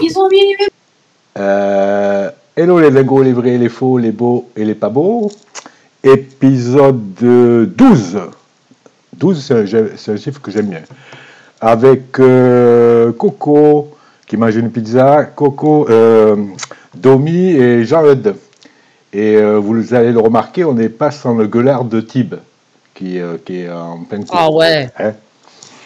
ils ont mis les... Hello les dingos, les vrais, les faux, les beaux et les pas beaux. Épisode 12. 12, c'est un chiffre que j'aime bien. Avec Coco, qui mange une pizza, Coco, Domi et Jared. Et vous allez le remarquer, on n'est pas sans le gueulard de Tib, qui est en pleine course. Ah ouais. Hein,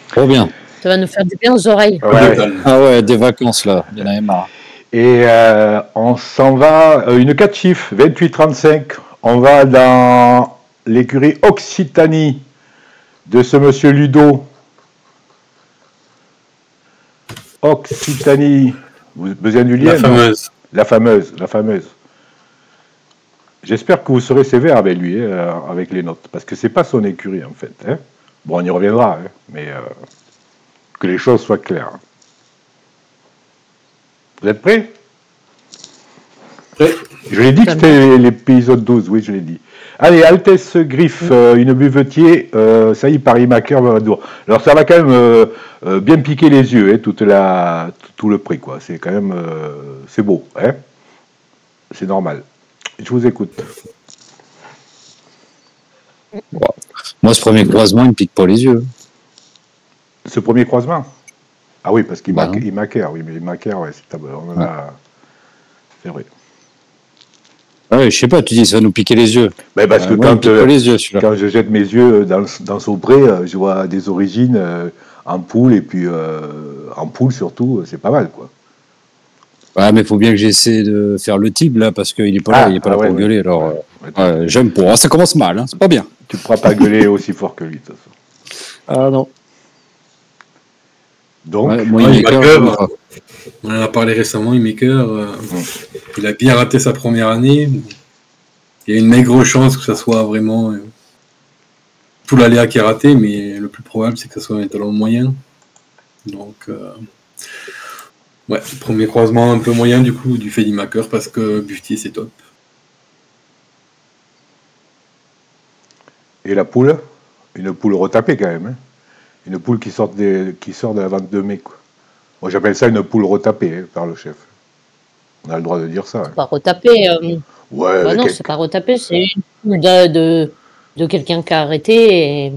trop bien. Ça va nous faire du bien aux oreilles. ouais. Ah ouais, des vacances là, il y en avait marre. Et on s'en va, une 4 chiffres, 28-35. On va dans l'écurie Occitanie de ce monsieur Ludo. Occitanie, vous avez besoin du lien? La fameuse. La fameuse. J'espère que vous serez sévère avec lui, avec les notes, parce que c'est pas son écurie en fait. Hein. Bon, on y reviendra, hein, mais que les choses soient claires. Vous êtes prêts? Prêt. Je l'ai dit que c'était l'épisode 12, oui, je l'ai dit. Allez, Altesse Griffe, une buvetier, ça y est, Paris Macaire va devoir. Alors ça va quand même bien piquer les yeux, hein, tout le prix, quoi. C'est quand même, c'est beau, hein. C'est normal. Je vous écoute. Moi, ce premier croisement, il me pique pas les yeux. Ce premier croisement? Ah oui, parce qu'il Bah macaire, oui, mais il macaire, ouais, on en a... C'est vrai. Ouais, je sais pas, tu dis ça va nous piquer les yeux. Ben parce que moi, il me pique pas les yeux, celui-là. quand je jette mes yeux dans son pré, je vois des origines en poule, et puis en poule surtout, c'est pas mal, quoi. Ouais, mais il faut bien que j'essaie de faire le type là, parce qu'il est pas là, il est pas là pour gueuler. Alors, j'aime pas. Ah, ça commence mal, hein, c'est pas bien. Tu ne pourras pas gueuler aussi fort que lui, de toute façon. Ah non. Donc, Ouais, moi, On en a parlé récemment, Maker. Il a bien raté sa première année. Il y a une maigre chance que ça soit vraiment tout l'aléa qui est raté, mais le plus probable, c'est que ça soit un talent moyen. Donc, ouais, premier croisement un peu moyen du coup du fait d'Imaker parce que Buffetier c'est top. et la poule, une poule retapée quand même, hein. Une poule qui sort de la vente de mai, quoi. Moi, j'appelle ça une poule retapée, hein, par le chef. On a le droit de dire ça. Hein. Pas retapé. Ouais. Bah non, c'est pas retapé, c'est une poule de quelqu'un qui a arrêté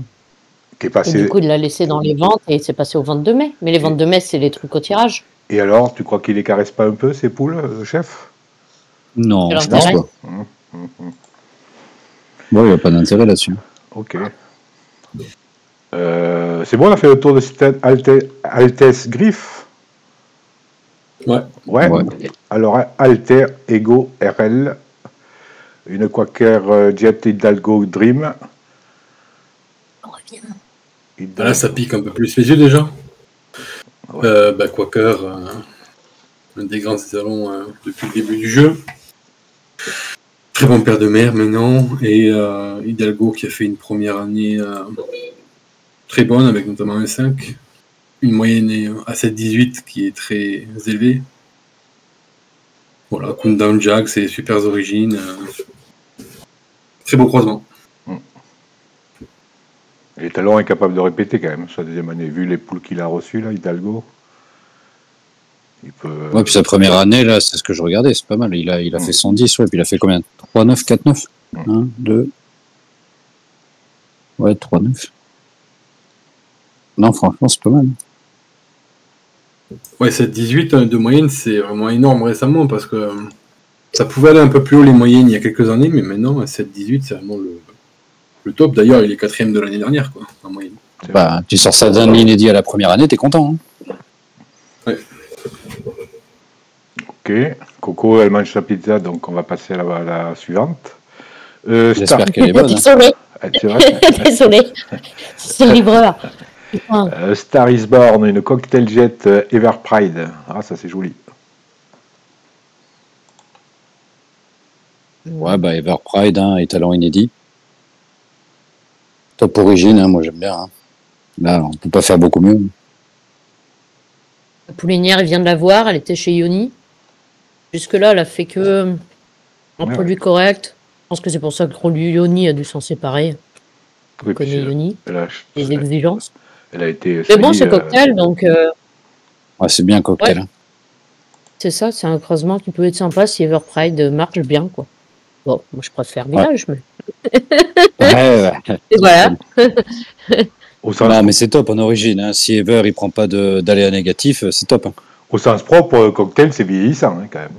Qui est passé... et du coup il l'a laissé dans les ventes et c'est passé aux ventes de mai. Mais les ventes de mai, c'est les trucs au tirage. Et alors, tu crois qu'il les caresse pas un peu, ces poules, chef? Non, Alors, je pense intérêt. pas. Bon, il n'y a pas d'intérêt là-dessus. Ok. C'est bon, on a fait le tour de cette Altesse Griffe. Ouais. Ouais. Alors, Alter Ego RL, une Quaker Jet Hidalgo Dream. On revient. Là, ça pique un peu plus les yeux déjà. Quaker, un des grands étalons depuis le début du jeu. Très bon père de mère maintenant. Et Hidalgo qui a fait une première année très bonne avec notamment un 5. Une moyenne à 7-18 qui est très élevée. Voilà, Countdown Jack, c'est super origines. Très beau croisement. Les talons est capable de répéter quand même sa deuxième année, vu les poules qu'il a reçues là, Hidalgo. Il peut. Ouais, puis sa première année, là, c'est ce que je regardais, c'est pas mal. Il a fait 110, ouais, puis il a fait combien? 3-9, 4-9 1, 2. Ouais, 3-9. Non, franchement, c'est pas mal. Ouais, 7-18 de moyenne, c'est vraiment énorme récemment parce que ça pouvait aller un peu plus haut les moyennes il y a quelques années, mais maintenant, 7-18, c'est vraiment le top. D'ailleurs, il est 4ème de l'année dernière, quoi, en moyenne. Bah, tu sors ça d'un inédit à la première année, t'es content. Hein. Ouais. Ok. Coco, elle mange sa pizza, donc on va passer à la suivante. J'espère qu'elle est bonne. Hein. Désolé. C'est vrai. Désolé. C'est le livreur. Putain. Star is Born, une cocktail jet Ever Pride. Ah, ça c'est joli. Ouais, bah, Ever Pride, hein, et talent inédit. Top origine, hein, moi j'aime bien. Hein. Là, on peut pas faire beaucoup mieux. La poulinière, il vient de la voir, elle était chez Yoni. Jusque-là, elle a fait que un produit correct. Je pense que c'est pour ça que Yoni a dû s'en séparer. Oui, On connaît Yoni, les exigences. Elle a été. Mais bon, c'est cocktail, donc. Ouais, c'est bien cocktail. Ouais. Hein. C'est ça, c'est un croisement qui peut être sympa si Everpride marche bien, quoi. Bon, moi je préfère Village, mais. Et voilà. Non, mais c'est top en origine. Hein. Si Ever il prend pas d'aléa négatif, c'est top. Hein. Au sens propre, cocktail, c'est vieillissant, hein, quand même.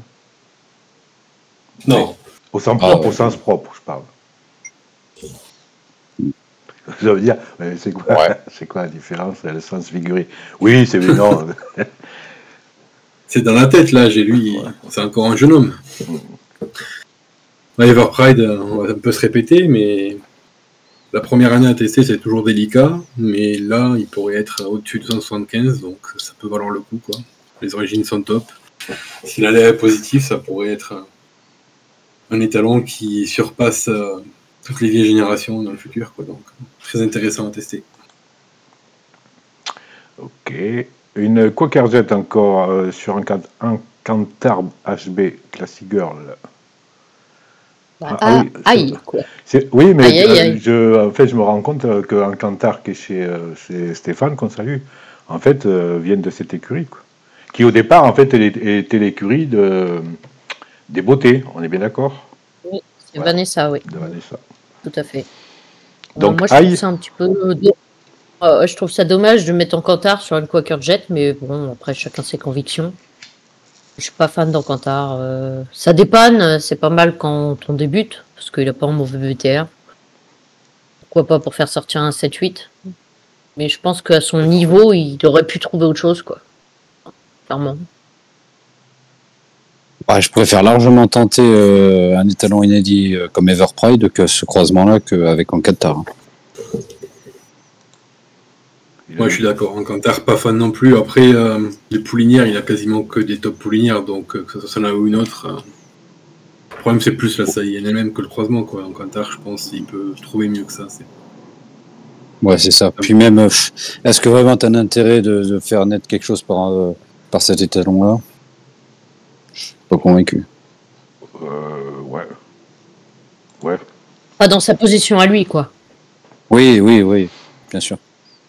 Non. Au sens propre, au sens propre, je parle. Ça veut dire, c'est quoi la différence, le sens figuré? Oui, c'est non. C'est dans la tête, là, j'ai lu, c'est encore un jeune homme. Everpride, on va un peu se répéter, mais la première année à tester, c'est toujours délicat, mais là, il pourrait être au-dessus de 175, donc ça peut valoir le coup, quoi. Les origines sont top. Si l'aléa est positif, ça pourrait être un étalon qui surpasse toutes les vieilles générations dans le futur, quoi. Donc très intéressant à tester. Ok. Une Quaker Jet encore sur un Cantar HB Classic Girl. Oui, mais en fait, je me rends compte qu'un Cantar qui est chez Stéphane, qu'on salue, en fait, viennent de cette écurie, quoi. Qui au départ, en fait, était l'écurie des beautés. On est bien d'accord? Oui, c'est Vanessa, oui. De Vanessa. Tout à fait. Donc, moi, je trouve ça un petit peu. Je trouve ça dommage de mettre en Cantar sur une Quaker Jet, mais bon, après, chacun ses convictions. Je suis pas fan d'Encantar. Ça dépanne, c'est pas mal quand on débute, parce qu'il a pas un mauvais BTR. Pourquoi pas pour faire sortir un 7-8. Mais je pense qu'à son niveau, il aurait pu trouver autre chose, quoi. Clairement. Ouais, je préfère largement tenter un étalon inédit comme Everpride que ce croisement-là qu'avec Encantar. Moi, je suis d'accord. Encantar, pas fan non plus. Après, les poulinières, il a quasiment que des top poulinières, donc que ce soit l'un ou une autre. Le problème, c'est plus la saillie elle-même que le croisement, quoi. Encantar, je pense, il peut trouver mieux que ça. Ouais, c'est ça. Puis même, est-ce que vraiment tu as un intérêt de faire naître quelque chose par cet étalon-là? Je suis pas convaincu. Ouais. Pas dans sa position à lui, quoi. Oui, bien sûr.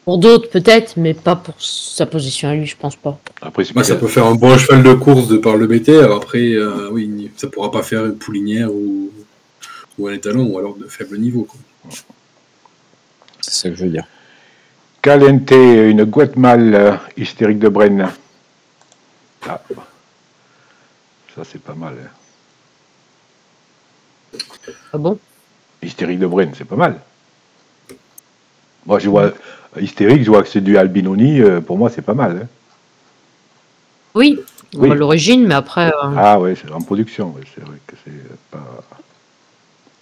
Pour d'autres, peut-être, mais pas pour sa position à lui, je pense pas. Après, ça peut faire un bon cheval de course de par le BTR. Après, oui, ça pourra pas faire une poulinière ou un étalon, ou alors de faible niveau, quoi. C'est ça que je veux dire. Caliente, une Guatemala hystérique de Brenne. Ah. Ça, c'est pas mal. Hein. Ah bon? Hystérique de Brenne, c'est pas mal. Moi, je vois hystérique, je vois que c'est du Albinoni. Pour moi, c'est pas mal. Hein. Oui, à l'origine, mais après. Ah ouais, c'est en production. Ouais, c'est vrai que c'est pas.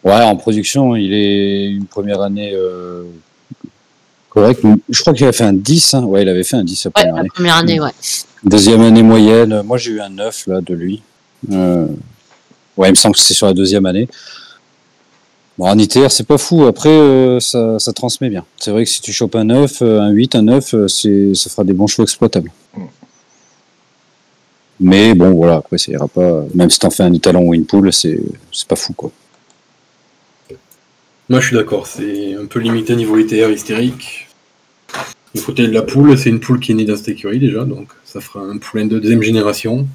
Ouais, en production, il est une première année correcte. Je crois qu'il a fait un 10. Hein. Ouais, il avait fait un 10 la première année, ouais. Deuxième année moyenne. Moi, j'ai eu un 9 là, de lui. Ouais, il me semble que c'est sur la deuxième année. Bon, en ITR, c'est pas fou. Après, ça transmet bien. C'est vrai que si tu chopes un 9, un 8, un 9, ça fera des bons chevaux exploitables. Mais bon, voilà, après, ça ira pas. Même si t'en fais un étalon ou une poule, c'est pas fou, quoi. Moi, je suis d'accord. C'est un peu limité niveau ITR hystérique. Du côté de la poule, c'est une poule qui est née dans cette écurie déjà, donc ça fera un poulain de deuxième génération.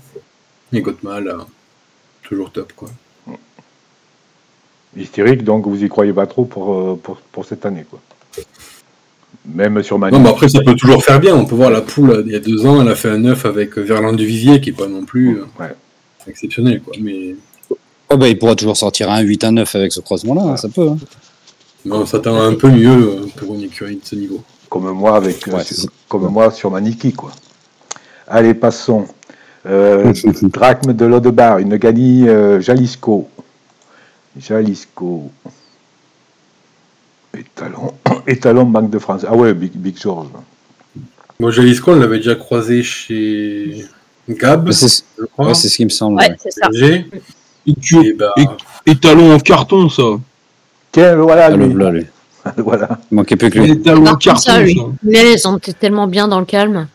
Et Guatemala, toujours top, quoi. Hystérique, donc vous y croyez pas trop pour cette année, quoi. Même sur Manu. Non, mais après, ça peut toujours faire bien. On peut voir la poule, il y a 2 ans, elle a fait un 9 avec Verland du Vivier, qui est pas non plus exceptionnel, quoi. Mais... Oh, bah, il pourra toujours sortir un 8, un 9 avec ce croisement-là, hein, ça peut. Hein. Non, ça s'attend un peu mieux pour une écurie de ce niveau. Comme moi, moi sur Maniki, quoi. Allez, passons. Drachme de l'Odebar, une Gani Jalisco. Étalon Banque de France. Ah ouais, Big George. Moi, Jalisco, on l'avait déjà croisé chez Gab, je crois. Ouais, c'est ce qui me semble. Ouais, c'est ça. Étalon en carton, ça. Tiens, voilà, lui. Voilà. Il manquait plus que lui. Étalon en carton, ça. Mais ils ont été tellement bien dans le calme.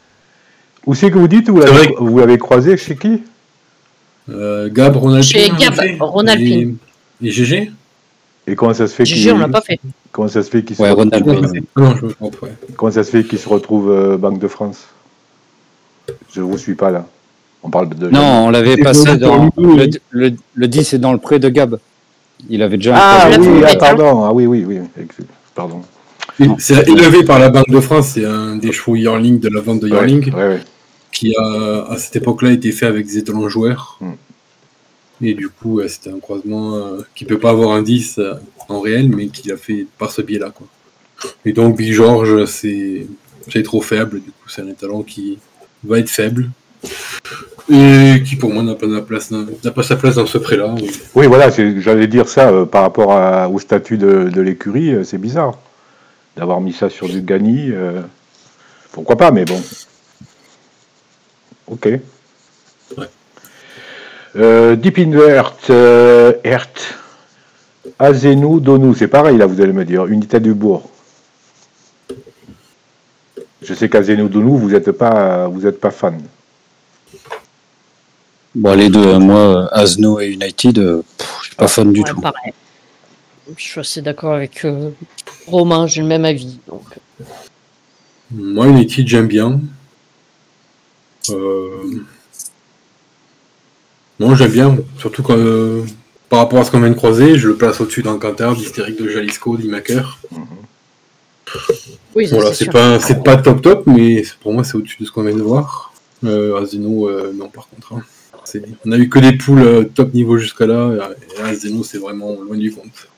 Où c'est que vous dites? Vous l'avez croisé chez qui? Gab, Ronald. Chez Gab, Ronald. Et GG? Et comment ça se fait GG, on l'a pas fait. Comment ça se fait qu'il se retrouve... Comment ça se fait qu'il se retrouve Banque de France? Je vous suis pas là. On parle de... Non, on l'avait C'est passé dans dans... Le 10 est dans le pré de Gab. Il avait déjà un Ah projet. oui, métal. pardon. Ah oui, pardon. C'est élevé par la Banque de France, c'est un des chevaux Yearling de la vente de Yearling, Ouais. qui a, à cette époque-là, été fait avec des étalons joueurs. Mm. Et du coup, c'était un croisement qui peut pas avoir un 10 en réel, mais qui l'a fait par ce biais-là, quoi. Et donc, Big George, c'est trop faible, du coup, c'est un étalon qui va être faible. Et qui, pour moi, n'a pas sa place dans ce pré-là. Oui, voilà, j'allais dire ça par rapport au statut de l'écurie, c'est bizarre d'avoir mis ça sur du Gagny. Pourquoi pas, mais bon. Ok. Deep in the Earth, Azenou, Donou, c'est pareil là, vous allez me dire, Unité du Bourg. Je sais qu'Azenou, Donou, vous êtes pas fan. Bon, les deux, hein, moi, Asno et United, je suis pas fan du tout. Pareil. Je suis assez d'accord avec Romain, j'ai le même avis. Donc. Moi, United, j'aime bien. Moi, j'aime bien, surtout quand, par rapport à ce qu'on vient de croiser, je le place au-dessus d'un canter d'Hystérique de Jalisco, d'Imaker. Oui, Voilà, c'est pas top, mais pour moi, c'est au-dessus de ce qu'on vient de voir. Azeno, non, par contre. Hein. On a eu que des poules top niveau jusqu'à là, et Azeno, c'est vraiment loin du compte.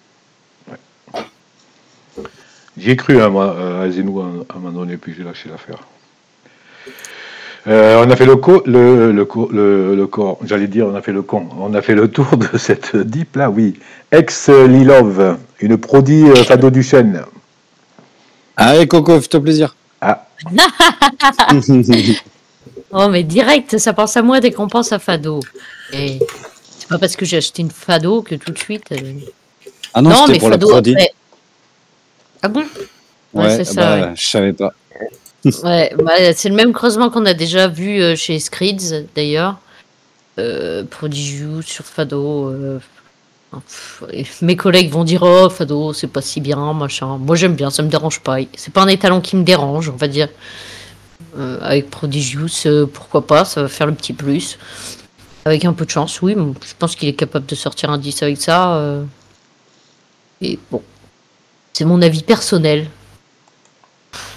J'y ai cru, hein, moi, à Azeno, à un moment donné, puis j'ai lâché l'affaire. On a fait j'allais dire, on a fait le con. On a fait le tour de cette Deep là, oui. Ex-Lilov, une prodi Fado Duchesne. Allez, Coco, fais-toi plaisir. Ah. Oh, mais direct, ça pense à moi dès qu'on pense à Fado. Et c'est pas parce que j'ai acheté une Fado que tout de suite. Ah non, c'était pour Fado, la prodi. après... Ah bon? Ouais, c'est ça. Ouais. Je savais pas. Ouais, c'est le même creusement qu'on a déjà vu chez Screeds d'ailleurs. Prodigious sur Fado. Mes collègues vont dire oh Fado c'est pas si bien machin. Moi j'aime bien, ça me dérange pas. C'est pas un étalon qui me dérange, on va dire. Avec Prodigious, pourquoi pas, ça va faire le petit plus. Avec un peu de chance, oui, je pense qu'il est capable de sortir un 10 avec ça. Et bon, c'est mon avis personnel.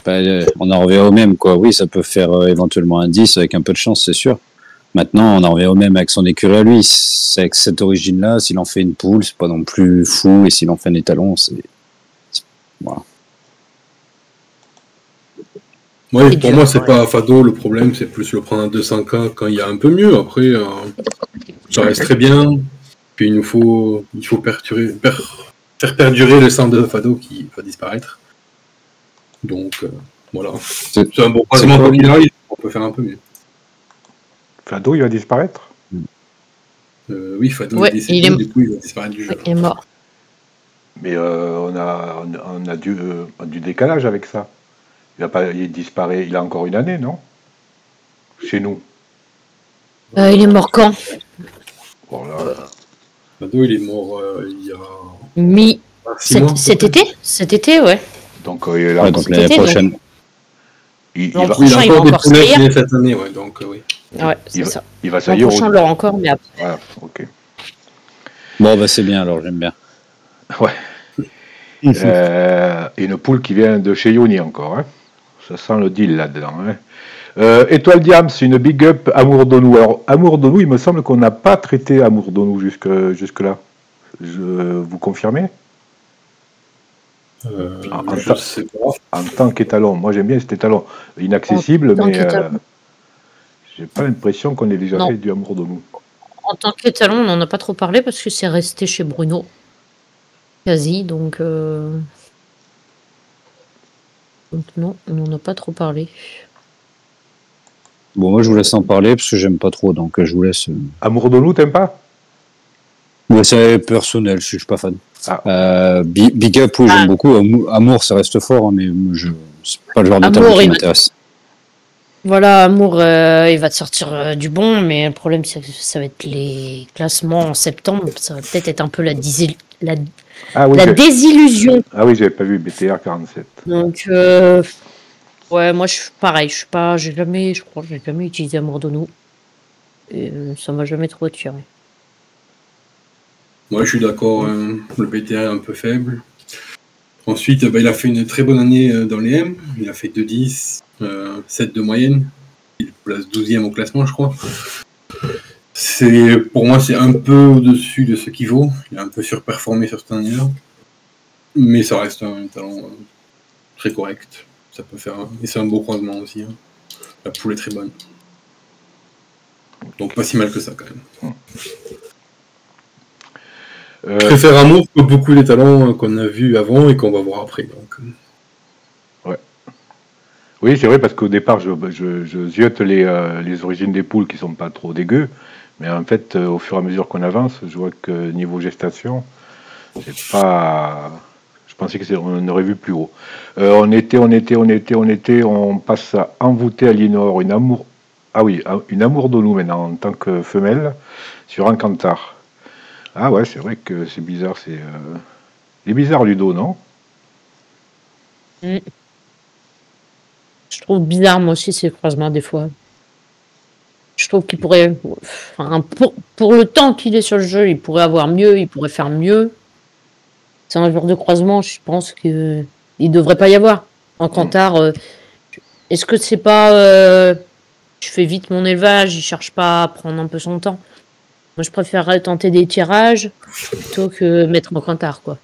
On en revient au même, quoi. Oui, ça peut faire éventuellement un 10 avec un peu de chance, c'est sûr. Maintenant, on en revient au même avec son écurie à lui. C'est avec cette origine-là, s'il en fait une poule, c'est pas non plus fou. Et s'il en fait un étalon, voilà. Ouais, pour moi, c'est pas Fado le problème, c'est plus le prendre à 200K quand il y a un peu mieux. Après, ça reste très bien. Puis il faut faire perdurer le sang de Fado qui va disparaître. Donc, voilà. C'est un bon croisement comme il arrive, on peut faire un peu mieux. Fado, il va disparaître? Oui, Fado est décédé, du coup, il va disparaître du jeu. Il est mort. Mais on a du décalage avec ça. Il disparaît, il a encore une année, non? Chez nous. Il est mort quand? Voilà. Fado, il est mort il y a... Cet été? Cet été, ouais. Donc il est là. Donc l'année prochaine. Il L'an va, prochain, il va encore saillir. Cette année, ouais, donc oui. Ouais, c'est ça. il va L'an saillir. prochain, on l'aura encore, mais après. Voilà, ok. Bon, bah c'est bien, alors j'aime bien. Ouais. Une poule qui vient de chez Yoni encore. Hein. Ça sent le deal là-dedans. Hein. Étoile Diams, une big up Amour Donou. Alors, Amour Donou, il me semble qu'on n'a pas traité Amour Donou jusque-là. Vous confirmez? Je sais pas. En tant qu'étalon. Moi, j'aime bien cet étalon. Inaccessible, mais j'ai pas l'impression qu'on ait déjà fait du Amour Donou. En tant qu'étalon, on n'en a pas trop parlé parce que c'est resté chez Bruno. Quasi, donc non, on n'en a pas trop parlé. Bon, moi je vous laisse en parler parce que j'aime pas trop, donc je vous laisse. Amour Donou, t'aimes pas? Ouais, c'est personnel, je suis pas fan. Ah. Big Up, oui, j'aime beaucoup. Amour, ça reste fort, hein, mais c'est pas le genre d'étalon qui m'intéresse. Voilà, Amour, il va te sortir du bon, mais le problème, c'est que ça va être les classements en septembre. Ça va peut-être être un peu la désillusion. Ah oui, j'avais pas vu BTR 47. Donc, ouais, moi, je suis pareil. J'ai jamais utilisé Amour Donou. Et ça m'a jamais trop attiré. Moi, je suis d'accord, le BTA est un peu faible. Ensuite, il a fait une très bonne année dans les M. Il a fait 2-10, 7 de moyenne. Il place 12e au classement, je crois. Pour moi, c'est un peu au-dessus de ce qu'il vaut. Il a un peu surperformé sur cette année-là. Mais ça reste un talent très correct. Ça peut faire. Et c'est un beau croisement aussi. Hein. La poule est très bonne. Donc pas si mal que ça quand même. Je préfère Amour que beaucoup des talents qu'on a vus avant et qu'on va voir après. Donc. Ouais. Oui, c'est vrai, parce qu'au départ, je ziote les origines des poules qui sont pas trop dégueu. Mais en fait, au fur et à mesure qu'on avance, je vois que niveau gestation, c'est pas. Je pensais qu'on aurait vu plus haut. On passe à Envoûté Aliénor, une amour. Ah oui, une amour de nous maintenant en tant que femelle sur un cantar. Ah ouais, c'est vrai que c'est bizarre. Il est bizarre Ludo, non? Je trouve bizarre moi aussi ces croisements des fois. Je trouve qu'il pourrait, enfin, pour le temps qu'il est sur le jeu, il pourrait avoir mieux, il pourrait faire mieux. C'est un genre de croisement, je pense que il devrait pas y avoir. En cantar, est-ce que c'est pas, je fais vite mon élevage, il cherche pas à prendre un peu son temps. Moi, je préférerais tenter des tirages plutôt que mettre en cantar, quoi.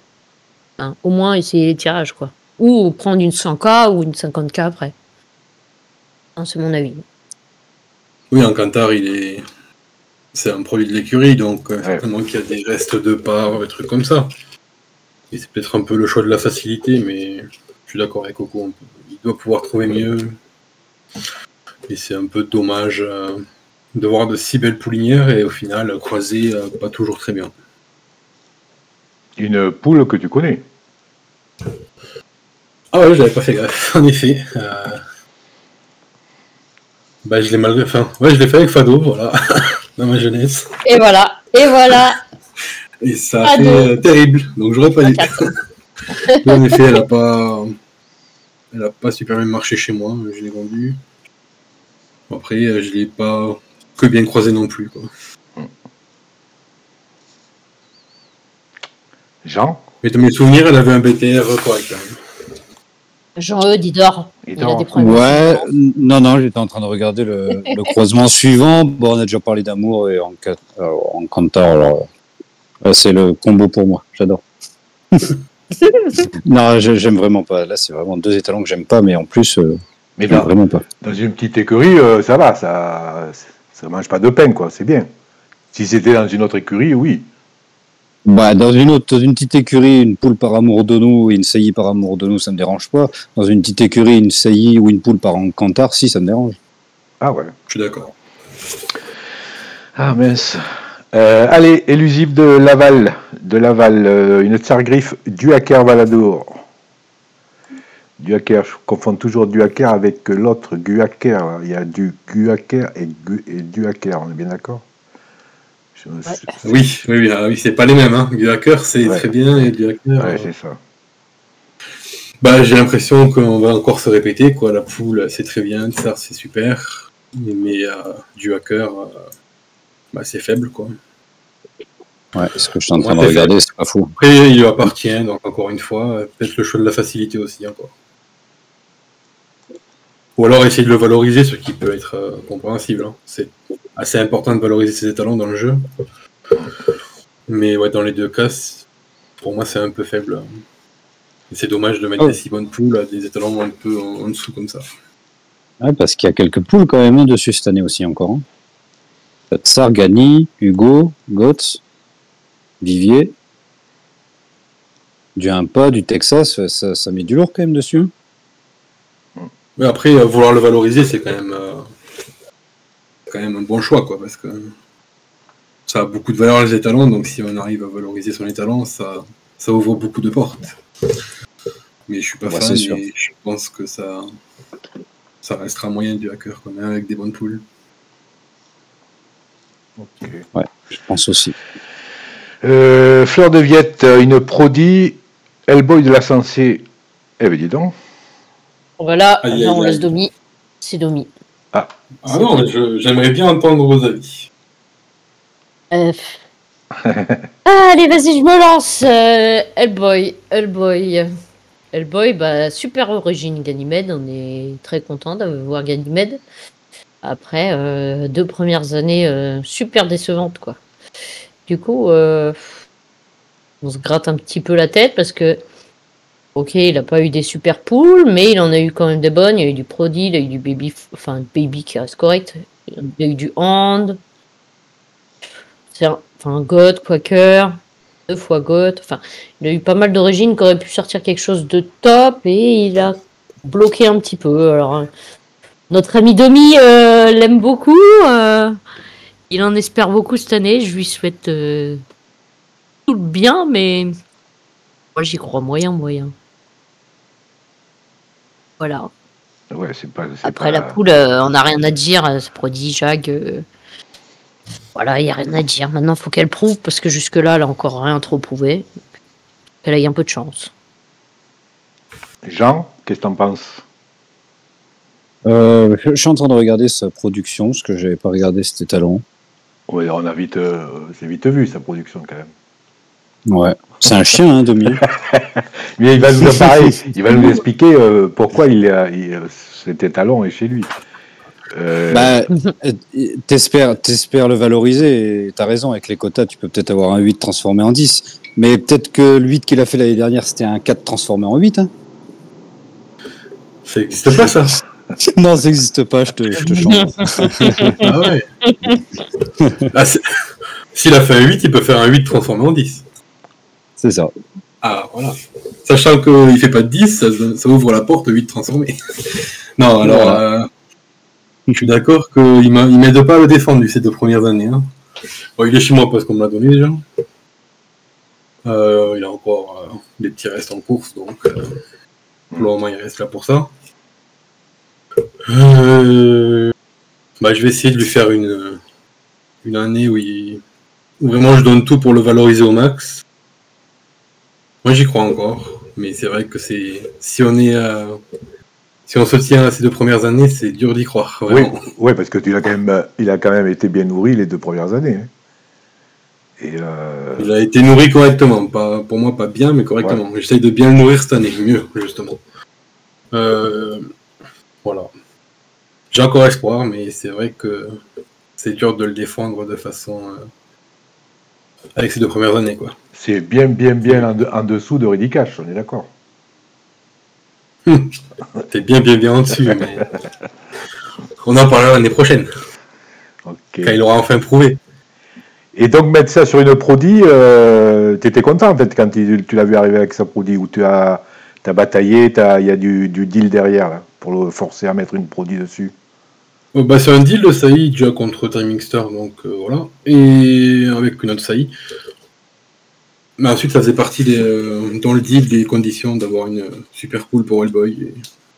Hein, au moins essayer les tirages, quoi. Ou prendre une 100K ou une 50K après. Hein, c'est mon avis. Oui, en cantar, c'est un produit de l'écurie, donc certainement qu'il y a des restes de parts, des trucs comme ça. Et c'est peut-être un peu le choix de la facilité, mais je suis d'accord avec Coco. Il doit pouvoir trouver mieux. Et c'est un peu dommage de voir de si belles poulinières et au final croiser pas toujours très bien. Une poule que tu connais. Ah ouais, j'avais pas fait gaffe, en effet. Je l'ai malgré. Enfin, ouais, je l'ai fait avec Fado, voilà, dans ma jeunesse. Et voilà, et voilà. Et ça a fait terrible, donc j'aurais pas dit. En effet, elle a pas super bien marché chez moi, je l'ai vendue. Après, je l'ai pas que bien croisé non plus, quoi. Jean? Mais de mes souvenirs, elle avait un BTR correct quand même. Jean-Eudes, il dort. Il a des problèmes. Ouais, non, j'étais en train de regarder le croisement suivant. Bon, on a déjà parlé d'amour et en cantar, alors c'est le combo pour moi, j'adore. Non, j'aime vraiment pas. Là, c'est vraiment deux étalons que j'aime pas, mais en plus, mais vraiment pas. Dans une petite écurie, ça va, ça mange pas de pain, quoi, c'est bien. Si c'était dans une autre écurie, oui. Bah, dans une petite écurie, une poule par amour de nous et une saillie par amour de nous, ça me dérange pas. Dans une petite écurie, une saillie ou une poule par cantar, si, ça me dérange. Ah ouais. Je suis d'accord. Ah mince. Allez, élusive de Laval, une tsar-griffe Duhacker Valadour. Duhacker, je confonds toujours Duhacker avec l'autre Guhacker. Il y a du Guhacker et Duhacker, on est bien d'accord? Oui, c'est pas les mêmes. Hein. Duhacker, c'est très bien, et Duhacker. Ouais, c'est ça. J'ai l'impression qu'on va encore se répéter, quoi. La poule, c'est très bien, ça, c'est super. Mais Duhacker, c'est faible, quoi. Ouais, ce que je suis en train de regarder, c'est pas fou. Après, il lui appartient, donc encore une fois, peut-être le choix de la facilité aussi, encore. Ou alors essayer de le valoriser, ce qui peut être compréhensible. Hein. C'est assez important de valoriser ses étalons dans le jeu. Mais ouais, dans les deux cas, pour moi, c'est un peu faible. Et c'est dommage de mettre des si bonnes poules à des étalons un peu en dessous comme ça. Ouais, parce qu'il y a quelques poules quand même dessus cette année aussi encore. Hein. Tsar, Gani, Hugo, Gotz, Vivier, du Impa, du Texas, ça met du lourd quand même dessus. Mais après, vouloir le valoriser, c'est quand même un bon choix, quoi, parce que ça a beaucoup de valeur les étalons, donc si on arrive à valoriser son étalon, ça ouvre beaucoup de portes. Mais je suis pas fan, et je pense que ça restera moyen du hacker quand même avec des bonnes poules. Okay. Ouais, je pense aussi. Fleur de Viette, une Prodi, Hellboy de la Sensée. Eh bien, dis donc. Voilà, on laisse Domi. C'est Domi. Ah non, j'aimerais bien entendre vos avis. Euh, Allez, vas-y, je me lance. Hellboy, bah, super origine Ganymède. On est très content d'avoir Ganymède. Après, 2 premières années super décevantes, quoi. Du coup, on se gratte un petit peu la tête parce que, ok, il n'a pas eu des super poules, mais il en a eu quand même des bonnes. Il y a eu du Prodi, il y a eu du Baby, enfin, Baby qui reste correct. Il y a eu du Hand. Enfin, God, Quaker, 2 fois God. Enfin, il a eu pas mal d'origines qui auraient pu sortir quelque chose de top et il a bloqué un petit peu. Alors, notre ami Domi l'aime beaucoup. Il en espère beaucoup cette année. Je lui souhaite tout le bien, mais moi j'y crois moyen. Voilà. Ouais, c'est Après la pas... poule, on n'a rien à dire. Ce Prodi, Jag. Voilà, il n'y a rien à dire. Maintenant, il faut qu'elle prouve parce que jusque-là, elle a encore rien trop prouvé. Elle a eu un peu de chance. Jean, qu'est-ce que t'en penses? Je suis en train de regarder sa production, parce que j'avais pas regardé cet étalon. Oui, on a c'est vite vu sa production quand même. Ouais, c'est un chien, hein, Domi. Mais il va nous parler, il va nous expliquer pourquoi cet étalon est chez lui. Bah, t'espères le valoriser, et t'as raison, avec les quotas, tu peux peut-être avoir un 8 transformé en 10. Mais peut-être que le 8 qu'il a fait l'année dernière, c'était un 4 transformé en 8. Hein. Ça n'existe pas, ça. Non, ça n'existe pas, je te change. Ah ouais. Ah, s'il a fait un 8, il peut faire un 8 transformé en 10. C'est ça. Ah, voilà. Sachant qu'il ne fait pas de 10, ça ouvre la porte au 8 transformé. Non, alors, voilà. Je suis d'accord qu'il ne m'aide pas à le défendre ces 2 premières années. Hein. Bon, il est chez moi parce qu'on me l'a donné déjà. Il a encore des petits restes en course, donc pour le moment, il reste là pour ça. Bah, je vais essayer de lui faire une année où vraiment je donne tout pour le valoriser au max. Moi j'y crois encore, mais c'est vrai que si on se tient à ces 2 premières années, c'est dur d'y croire. Oui, parce que il a quand même été bien nourri les 2 premières années. Hein. Et il a été nourri correctement, pour moi pas bien, mais correctement. Ouais. J'essaye de bien le nourrir cette année, mieux justement. Voilà. J'ai encore espoir, mais c'est vrai que c'est dur de le défendre de façon avec ces 2 premières années, quoi. C'est bien en dessous de Ready Cash, on est d'accord. C'est bien en dessus, mais on en parlera l'année prochaine. Okay. Quand il aura enfin prouvé. Et donc mettre ça sur une Prodi, t'étais content en fait quand tu l'as vu arriver avec sa Prodi, où tu as bataillé, il y a du deal derrière là, pour le forcer à mettre une Prodi dessus. Bah, c'est un deal de Saï déjà contre Timingster, donc voilà, et avec une autre Saï. Mais ensuite, ça faisait partie dans le deal des conditions d'avoir une super pool pour Hellboy.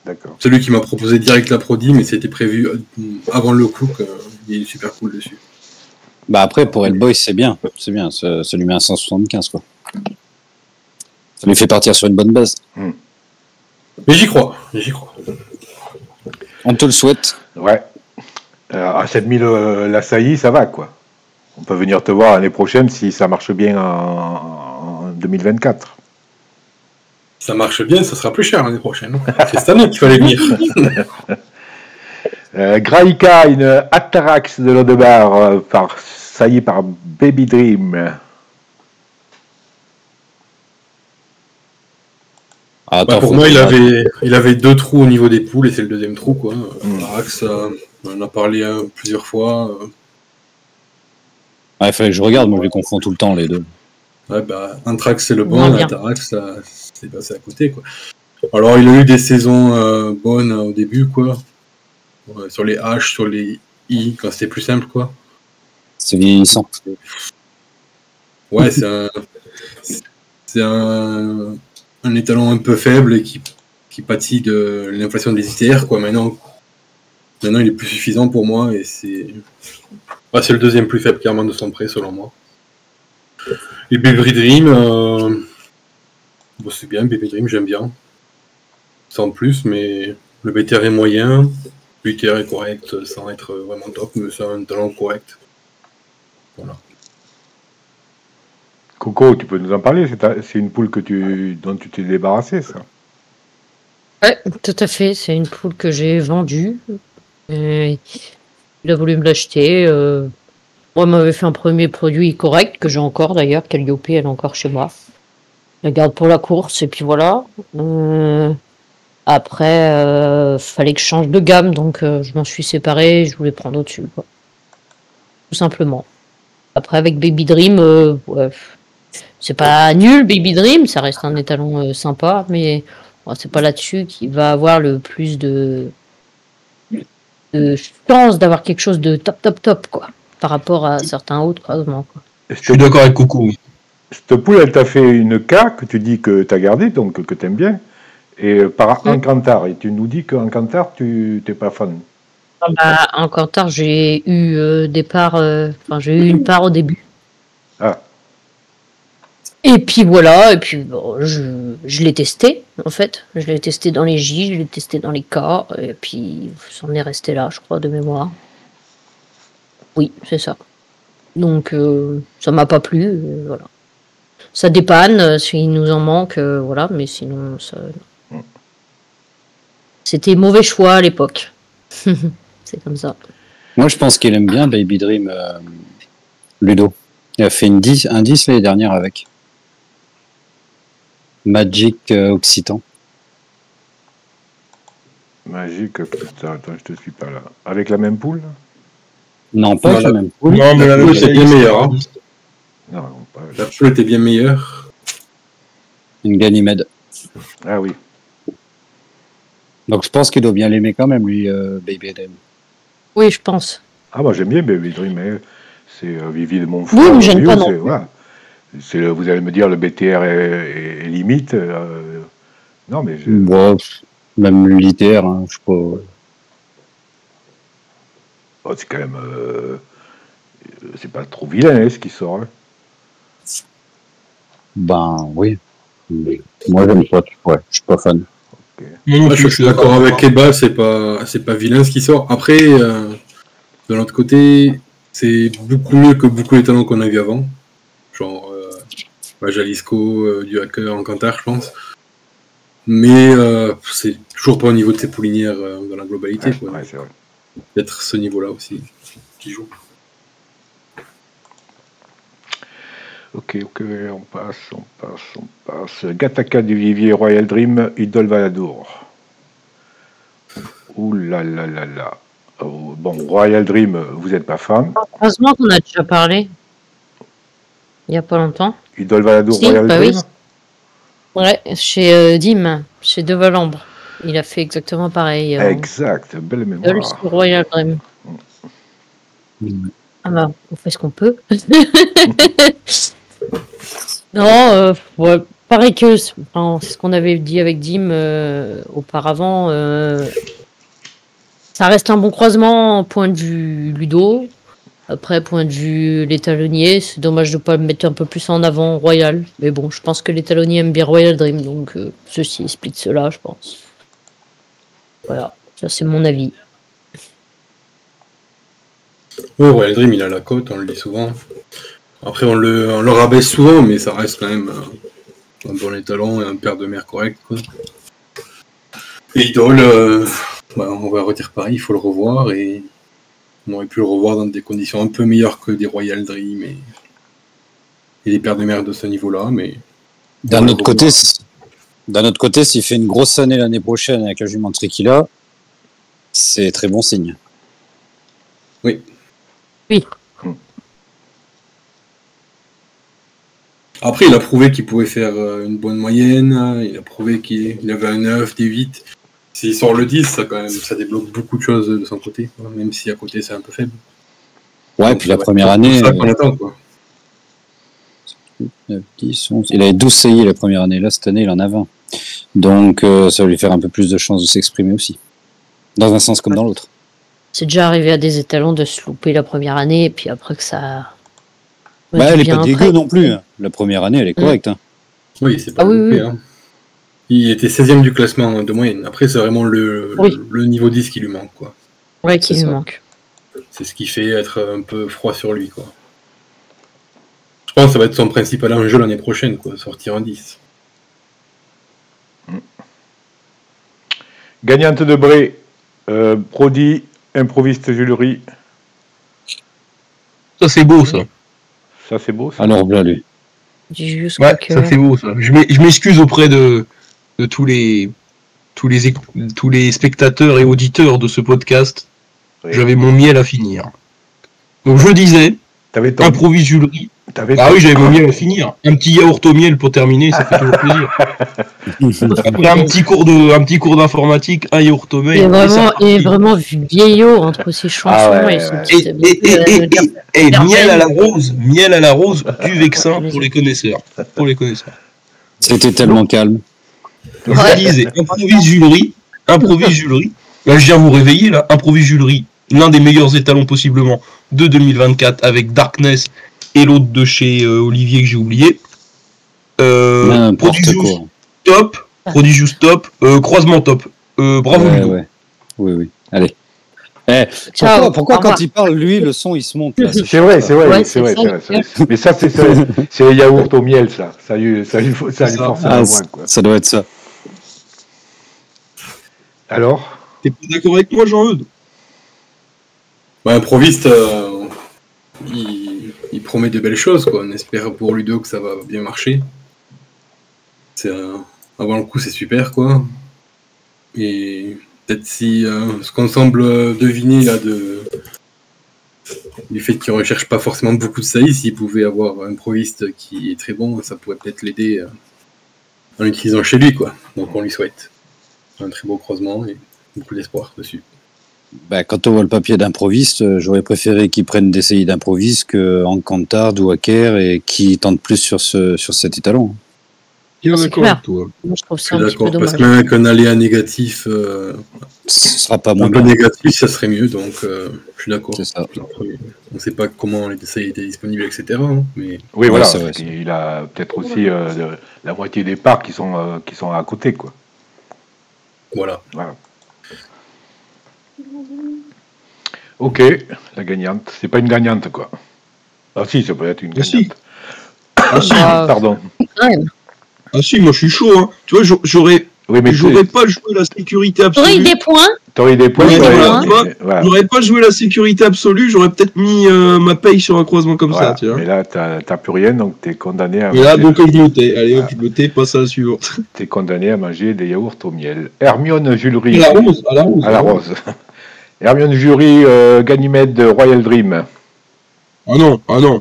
D'accord. C'est lui qui m'a proposé direct la Prodi, mais c'était prévu avant le coup qu'il y ait une super pool dessus. Bah après, pour Hellboy, c'est bien, ça lui met un 175, quoi. Ça lui fait partir sur une bonne base. Mais j'y crois. On te le souhaite. Ouais. À 7000 la saillie, ça va, quoi. On peut venir te voir l'année prochaine si ça marche bien en 2024. Ça marche bien, ça sera plus cher l'année prochaine. C'est cette année qu'il fallait venir. Graïka, une Atarax de Lodebar saillie par Baby Dream. Pour moi, il avait 2 trous au niveau des poules et c'est le 2e trou, quoi. Atarax, on en a parlé plusieurs fois. Il fallait que je regarde, moi je les confonds tout le temps, les deux. Ouais, bah, Anthrax c'est le bon, Atarax c'est passé à côté, quoi. Alors il a eu des saisons bonnes au début, quoi. Sur les H, sur les I, quand c'était plus simple, quoi. C'est vieillissant. Ouais, c'est un étalon un peu faible et qui pâtit de l'inflation des ITR, quoi. Maintenant il est plus suffisant pour moi et c'est le 2e plus faible clairement de son prêt selon moi. Et Baby Dream, c'est bien, Baby Dream j'aime bien. Sans plus, mais le BTR est moyen, l'UTR est correct sans être vraiment top, mais c'est un talent correct. Voilà. Coco, tu peux nous en parler? C'est une poule dont tu t'es débarrassé, ça? Ouais, tout à fait. C'est une poule que j'ai vendue. Et il a voulu me l'acheter. Moi, il m'avait fait un premier produit correct, que j'ai encore d'ailleurs. Calliope, elle est encore chez moi. Je la garde pour la course, et puis voilà. Après, fallait que je change de gamme, donc je m'en suis séparé. Je voulais prendre au-dessus, quoi. Tout simplement. Après, avec Baby Dream, ouais, c'est pas nul, Baby Dream, ça reste un étalon sympa, mais bon, c'est pas là-dessus qu'il va avoir le plus de chance d'avoir quelque chose de top, quoi, par rapport à certains autres croisements, quoi. Je suis d'accord avec Coucou. Cette poule, elle t'a fait une K que tu dis que tu as gardée, donc que tu aimes bien, et par Encantar. Et tu nous dis qu'Encantar, tu n'es pas fan. Bah, en Cantar, j'ai eu des parts, j'ai eu une part au début. Ah, Et puis voilà, et puis bon, je l'ai testé, en fait. Je l'ai testé dans les J, je l'ai testé dans les K, et puis ça en est resté là, je crois, de mémoire. Oui, c'est ça. Donc, ça m'a pas plu, voilà. Ça dépanne, s'il nous en manque, voilà, mais sinon, ça... C'était mauvais choix à l'époque. C'est comme ça. Moi, je pense qu'il aime bien Baby Dream, Ludo. Il a fait un 10 l'année dernière avec. Magic Occitan. magique, putain, attends, je te suis pas là. Avec la même poule? Non, pas Voilà. la même poule. Non, mais La poule, c'est bien meilleur. Hein. Non, pas... La poule était bien meilleure. Une Ganymède. Ah oui. Donc je pense qu'il doit bien l'aimer quand même, lui, Baby Dream. Oui, je pense. Ah, moi j'aime bien Baby Dream, mais c'est Vivi de Montfort. Oui, mais j'aime pas non c'est, plus. voilà. Vous allez me dire le BTR est limite. Non, mais Bon, même l'ITR, hein, je sais pas. oh, c'est quand même. C'est pas trop vilain ce qui sort. Hein. Ben oui. Moi j'aime pas. Ouais, je suis pas fan. Moi, je suis d'accord avec Eba, c'est pas vilain ce qui sort. Après, de l'autre côté, c'est beaucoup mieux que beaucoup les talents qu'on a vu avant. Genre Jalisco, du hacker en Cantar, je pense. Mais c'est toujours pas au niveau de ses poulinières dans la globalité. Ouais, Quoi. ouais, c'est vrai. Peut-être ce niveau-là aussi qui joue. Ok, on passe. Gataka du Vivier Royal Dream, Idol Valadour. Ouh là là là là. Oh, bon, Royal Dream, vous n'êtes pas fan. Heureusement qu'on a déjà parlé. Il y a pas longtemps. Idol Valadour, Si, Royal bah Dream. oui. Ouais, chez Dim, chez Devalambre. Il a fait exactement pareil. Exact, belle Idol mémoire. sur Royal Dream. Ah bah, on fait ce qu'on peut. Non, ouais, pareil que c'est ce qu'on avait dit avec Dim auparavant. Ça reste un bon croisement, point de vue Ludo. Après, point de vue les talonniers, c'est dommage de ne pas le mettre un peu plus en avant Royal. Mais bon, je pense que les talonniers aiment bien Royal Dream, donc ceci explique cela, je pense. Voilà, ça c'est mon avis. Oui, Royal Dream, il a la cote, on le dit souvent. Après, on le rabaisse souvent, mais ça reste quand même un bon étalon et un père de mère correct. Quoi. Et Idol, on va redire pareil, il faut le revoir et on aurait pu le revoir dans des conditions un peu meilleures que des Royal Dream et des pères de mère de ce niveau-là, mais... D'un autre côté, s'il fait une grosse année l'année prochaine avec la jumenterie qu'il a, c'est très bon signe. Oui. Oui. Après, il a prouvé qu'il pouvait faire une bonne moyenne, il a prouvé qu'il avait un 9, des 8. S'il sort le 10, ça débloque beaucoup de choses de son côté, quoi, même si à côté c'est un peu faible. Ouais, donc, puis la première année... C'est ça qu'on attend, quoi. 9, 10, 11. Il avait 12 CI la première année, là cette année il en a 20. Donc ça va lui faire un peu plus de chance de s'exprimer aussi. Dans un sens comme dans l'autre. C'est déjà arrivé à des étalons de se louper la première année, et puis après que ça... Bah, elle est devient pas dégueu après. non plus. Hein. La première année, elle est correcte. Hein. Oui, c'est pas Ah oui, loupé, oui. hein. Il était 16e du classement de moyenne. Après, c'est vraiment le niveau 10 qui lui manque, quoi. Ouais, qui C'est lui ça. manque. C'est ce qui fait être un peu froid sur lui, quoi. Je pense que ça va être son principal enjeu l'année prochaine, quoi, sortir un 10. Gagnante de Bray, Prodi, improviste Julery. Ça, c'est beau, ça. Ça, c'est beau, ça. Alors, là, lui. Du juste Ouais, coqueur. ça, c'est beau, ça. Je m'excuse auprès de tous les spectateurs et auditeurs de ce podcast. Oui. J'avais mon miel à finir. Donc, je disais, T'avais ton... improvise Julery. t'avais Ah ton- oui, j'avais mon miel à finir. Un petit yaourt au miel pour terminer, ça fait toujours plaisir. Après un petit cours d'informatique, un yaourt au miel. Il est et vraiment, ça il est part. vraiment vieillot entre ses chansons Ah ouais, et son ouais. petit. Et miel à la rose du Vexin pour les connaisseurs. C'était tellement calme. Donc, je disais, improvise Julery. Là, je viens vous réveiller, là. Improvise Julery, l'un des meilleurs étalons possiblement de 2024 avec Darkness et l'autre de chez Olivier que j'ai oublié. N'importe Prodigious quoi. top, Prodigious top, croisement top. Bravo Ouais, Ludo. ouais. Oui. Allez. Eh, Ciao, pourquoi au revoir. quand il parle, lui, le son, il se monte là, C'est vrai. Ouais, c'est vrai. ça. Mais ça, c'est les yaourts au miel, ça. Ça lui force ça. la voix, quoi. ça doit être ça. Alors, T'es pas d'accord avec moi, Jean-Eudes? Bah, improviste, il promet de belles choses, quoi. On espère pour Ludo que ça va bien marcher. Avant le coup, c'est super, quoi. Et peut-être si ce qu'on semble deviner là du fait qu'il ne recherche pas forcément beaucoup de saillies, s'il pouvait avoir un improviste qui est très bon, ça pourrait peut-être l'aider en l'utilisant chez lui, quoi. Donc on lui souhaite un très beau croisement et beaucoup d'espoir dessus. Bah, quand on voit le papier d'improviste, j'aurais préféré qu'ils prennent des CI d'improviste qu'en Cantard ou Hacker et qui tentent plus sur cet étalon. Bien C'est d'accord clair. avec toi. Moi, je trouve Je ça suis un petit peu d'accord, parce dommage. que même avec un aléa négatif, Ce sera pas moins un peu bien. négatif, ça serait mieux, donc je suis d'accord. C'est ça. On ne sait pas comment les essais étaient disponibles, etc. hein, mais oui, Ouais, voilà. c'est vrai, Parce qu'il a peut-être aussi la moitié des parts qui sont à côté, quoi. voilà. Voilà. Ok, la gagnante. C'est pas une gagnante, quoi. Ah si, ça peut être une Ah, si. gagnante. Ah si, Ah, Pardon. quand même. ah si, moi je suis chaud. Hein. Tu vois, j'aurais Oui, mais pas joué la sécurité T'aurais eu absolue. des points. t'aurais eu des points. Oui, t'aurais- voilà, tu vois. voilà. J'aurais pas joué la sécurité absolue, j'aurais peut-être mis ma paye sur un croisement comme Voilà. ça, tu vois. Mais là, t'as plus rien, donc t'es condamné à Et là, manger, donc je me tais. Allez, hop, je me tais, passe à la suivante. t'es condamné à manger des yaourts au miel. Hermione Julery. À la rose, à la rose. À la rose. Hermione Jury, Ganymède, Royal Dream. Ah non, ah non.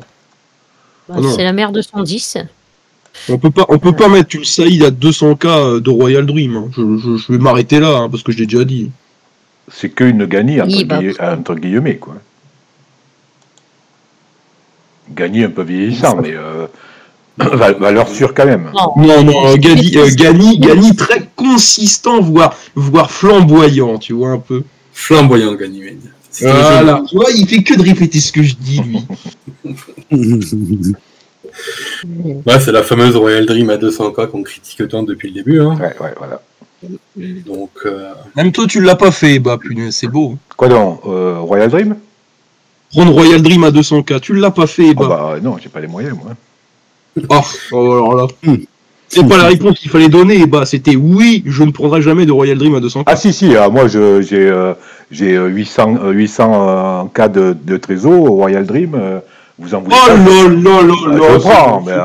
Bah, Ah non. c'est la mère de son 10. On peut pas mettre une Saïd à 200K de Royal Dream. Hein. Je vais m'arrêter là, hein, parce que je l'ai déjà dit. C'est qu'une Gany, Oui, bah, entre guillemets, quoi. Gany un peu vieillissant, mais valeur sûre quand même. Non, Gany très consistant, voire flamboyant, tu vois, un peu. Flamboyant, Ganymède. C'est un Voilà. Tu vois, il fait que de répéter ce que je dis, lui. jeu. Ouais, c'est la fameuse Royal Dream à 200K qu'on critique tant depuis le début. Hein. Ouais, voilà. Donc, Même toi, tu l'as pas fait, bah punaise, c'est beau. Quoi donc, Royal Dream? Prendre Royal Dream à 200K, tu l'as pas fait, Oh, bah. bah non, j'ai pas les moyens, moi. Alors là. C'est pas la réponse qu'il fallait donner, bah c'était oui, je ne prendrai jamais de Royal Dream à 200K. Ah si, moi j'ai 800 cas de trésor au Royal Dream. Vous en voulez Oh pas? là là là Ah, là. je prends, c'est- mais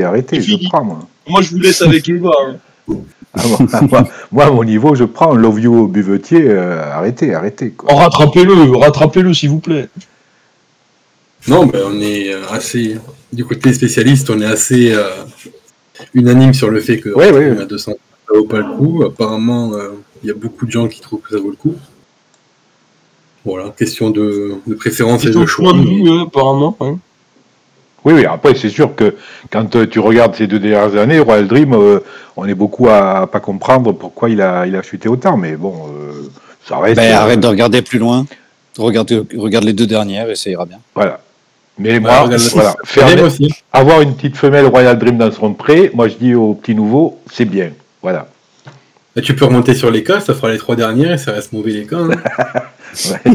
arrêtez, C'est je fini. prends, moi. Moi, je vous laisse avec Eva. Hein. Ah, moi, à mon niveau, je prends. Love you au buvetier, arrêtez, quoi. Oh, rattrapez-le, s'il vous plaît. non, ben, on est assez. Du côté spécialiste, on est assez unanime sur le fait que Ouais, ouais. à 200, ça vaut pas le coup. Apparemment, il y a beaucoup de gens qui trouvent que ça vaut le coup. Voilà, question de préférence et C'est de ton choix. point de vue, apparemment. Hein. Oui, après, c'est sûr que quand tu regardes ces 2 dernières années, Royal Dream, on est beaucoup à pas comprendre pourquoi il a chuté autant, mais bon, ça reste... Ben, arrête de regarder plus loin. Regarde les 2 dernières et ça ira bien. Voilà. Mais Bah, moi, regarde, voilà, Même aussi. avoir une petite femelle Royal Dream dans son pré, moi je dis aux petits nouveaux, c'est bien. Voilà. Et tu peux remonter sur les cas, ça fera les 3 dernières et ça reste mauvais les cas. Hein. Ouais.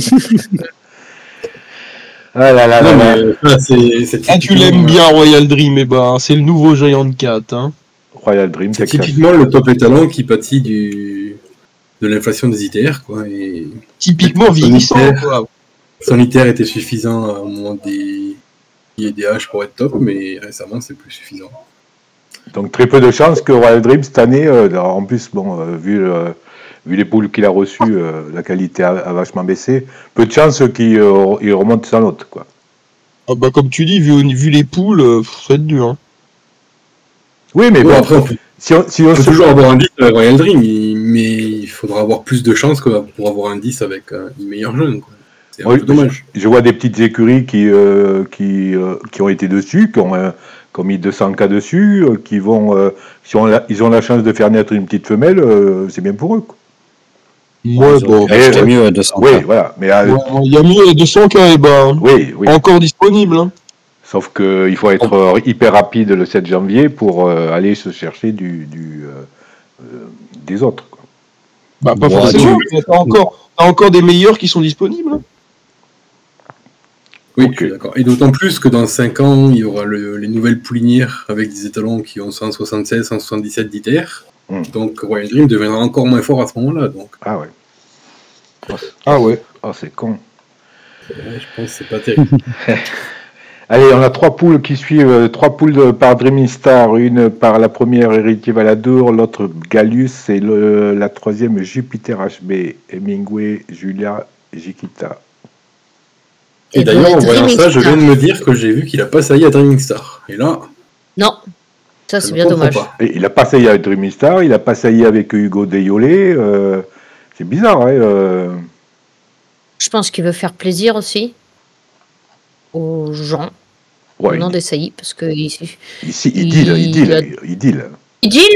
Ah là là là Non, là. mais là, c'est Ah, tu typiquement, l'aimes bien, Royal Dream, et ben, c'est le nouveau Giant 4. Hein. Royal Dream, C'est Texas. typiquement le top étalon qui pâtit de l'inflation des ITR, quoi. Et Typiquement vieillissant, Solitaire. quoi. son ITR était suffisant au moment des IEDH pour être top, mais récemment, c'est plus suffisant. Donc très peu de chances que Royal Dream cette année, en plus, bon, vu les poules qu'il a reçues, la qualité a vachement baissé. Peu de chances qu'il il remonte sa note, quoi. Ah bah, comme tu dis, vu les poules, ça va être dur. Hein. Oui, mais Bon, bon, après, on peut si on toujours avoir un 10 avec Royal Dream, mais il faudra avoir plus de chances que pour avoir un 10 avec une meilleure jeune, quoi. C'est un Oui, peu dommage. je vois des petites écuries qui ont été dessus, qui ont mis 200K dessus, qui vont, ils ont la chance de faire naître une petite femelle, c'est bien pour eux, quoi. Ouais, bon. C'était mieux à 200. Oui, voilà. Mais Il y a mieux à 200K, et ben, oui, oui. encore disponible. Hein. Sauf qu'il faut être hyper rapide le 7 janvier pour aller se chercher des autres, quoi. Bah, pas Ouais, forcément, mais t'as encore des meilleurs qui sont disponibles. Hein. Oui, Ok. je suis d'accord. Et d'autant plus que dans 5 ans, il y aura les nouvelles poulinières avec des étalons qui ont 176, 177 d'ITR. Donc Royal Dream deviendra encore moins fort à ce moment-là. Donc Ah ouais. Ah ouais. Oh, c'est con. je pense que c'est pas terrible. Allez, on a 3 poules qui suivent, 3 poules par Dreaming Star, une par la première Héritier Valadour, l'autre Gallius et la troisième Jupiter HB, Hemingway, Julia, Jikita. Et d'ailleurs, en voyant ça, je viens de me dire que j'ai vu qu'il a pas sailli à Dreaming Star. Et là, Non, ça c'est je bien ne comprends dommage. pas. Et il n'a pas sailli avec Dreaming Star, il n'a pas sailli avec Hugo Deyolé, c'est bizarre, hein. Je pense qu'il veut faire plaisir aussi aux gens Ouais, venant des saillies, parce que il deal. il deal,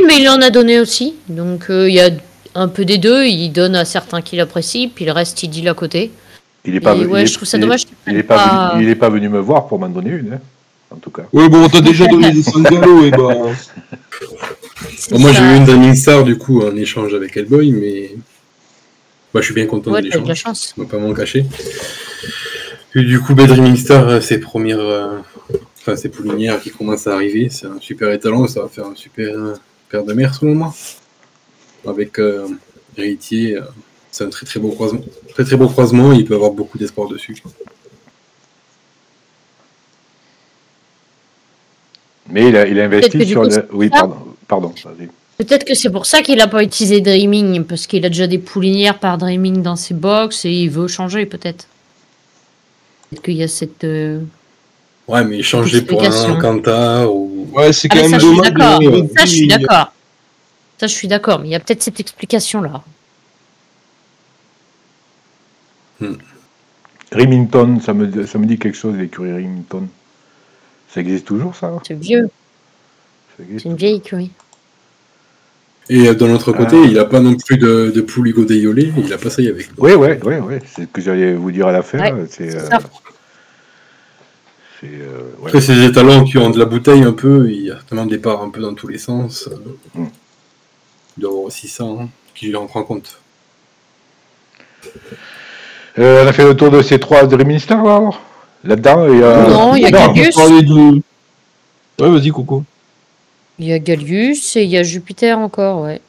mais il en a donné aussi. Donc il y a un peu des deux. Il donne à certains qu'il apprécie, puis le reste il deal à côté. Il est pas, Et ouais, je trouve ça dommage. Il n'est pas venu me voir pour m'en donner une, hein, en tout cas. Ouais, bon, t'as déjà donné des Sangalo, et ben. C'est Moi, ça. j'ai eu une Dreaming Star du coup en échange avec Hellboy, mais je suis bien content Ouais, de t'as eu de la l'échange. chance. On va pas m'en cacher. Et du coup, Dreaming Star, ses premières, ses poulinières qui commencent à arriver, c'est un super étalon, ça va faire un super paire de mères selon moi. Avec Héritier, c'est un très très beau croisement. Très très beau croisement, il peut avoir beaucoup d'espoir dessus. Mais il a investi Peut-être que sur du coup, le... Oui, ça. pardon, vas-y. Peut-être que c'est pour ça qu'il n'a pas utilisé Dreaming, parce qu'il a déjà des poulinières par Dreaming dans ses box et il veut changer peut-être. Peut-être qu'il y a cette... Ouais, mais changer pour explication. un Kantar ou... Ouais, c'est Ah, quand mais ça, même je suis dommage. d'accord. de- Ça, je suis d'accord. Ça, je suis d'accord. Mais il y a peut-être cette explication-là. Remington, ça me dit quelque chose, l'écurie Remington. Ça existe toujours, ça? C'est vieux. Ça existe C'est une vieille écurie. Et de l'autre côté, il n'a pas non plus de poule Hugo Deyolé, il n'a pas ça y avec. Oui, c'est ce que j'allais vous dire à la fin. Ouais, c'est c'est ça. ouais. Après, ces étalons qui ont de la bouteille un peu, il y a tellement de départ un peu dans tous les sens. Il doit y avoir aussi ça qui rentre en compte. On a fait le tour de ces 3 Dreaming Star, là, alors là-dedans, il y a... Non, il y a Non, Gallius. on parlait de- Ouais, vas-y, Coco. Il y a Gallius et il y a Jupiter encore, ouais.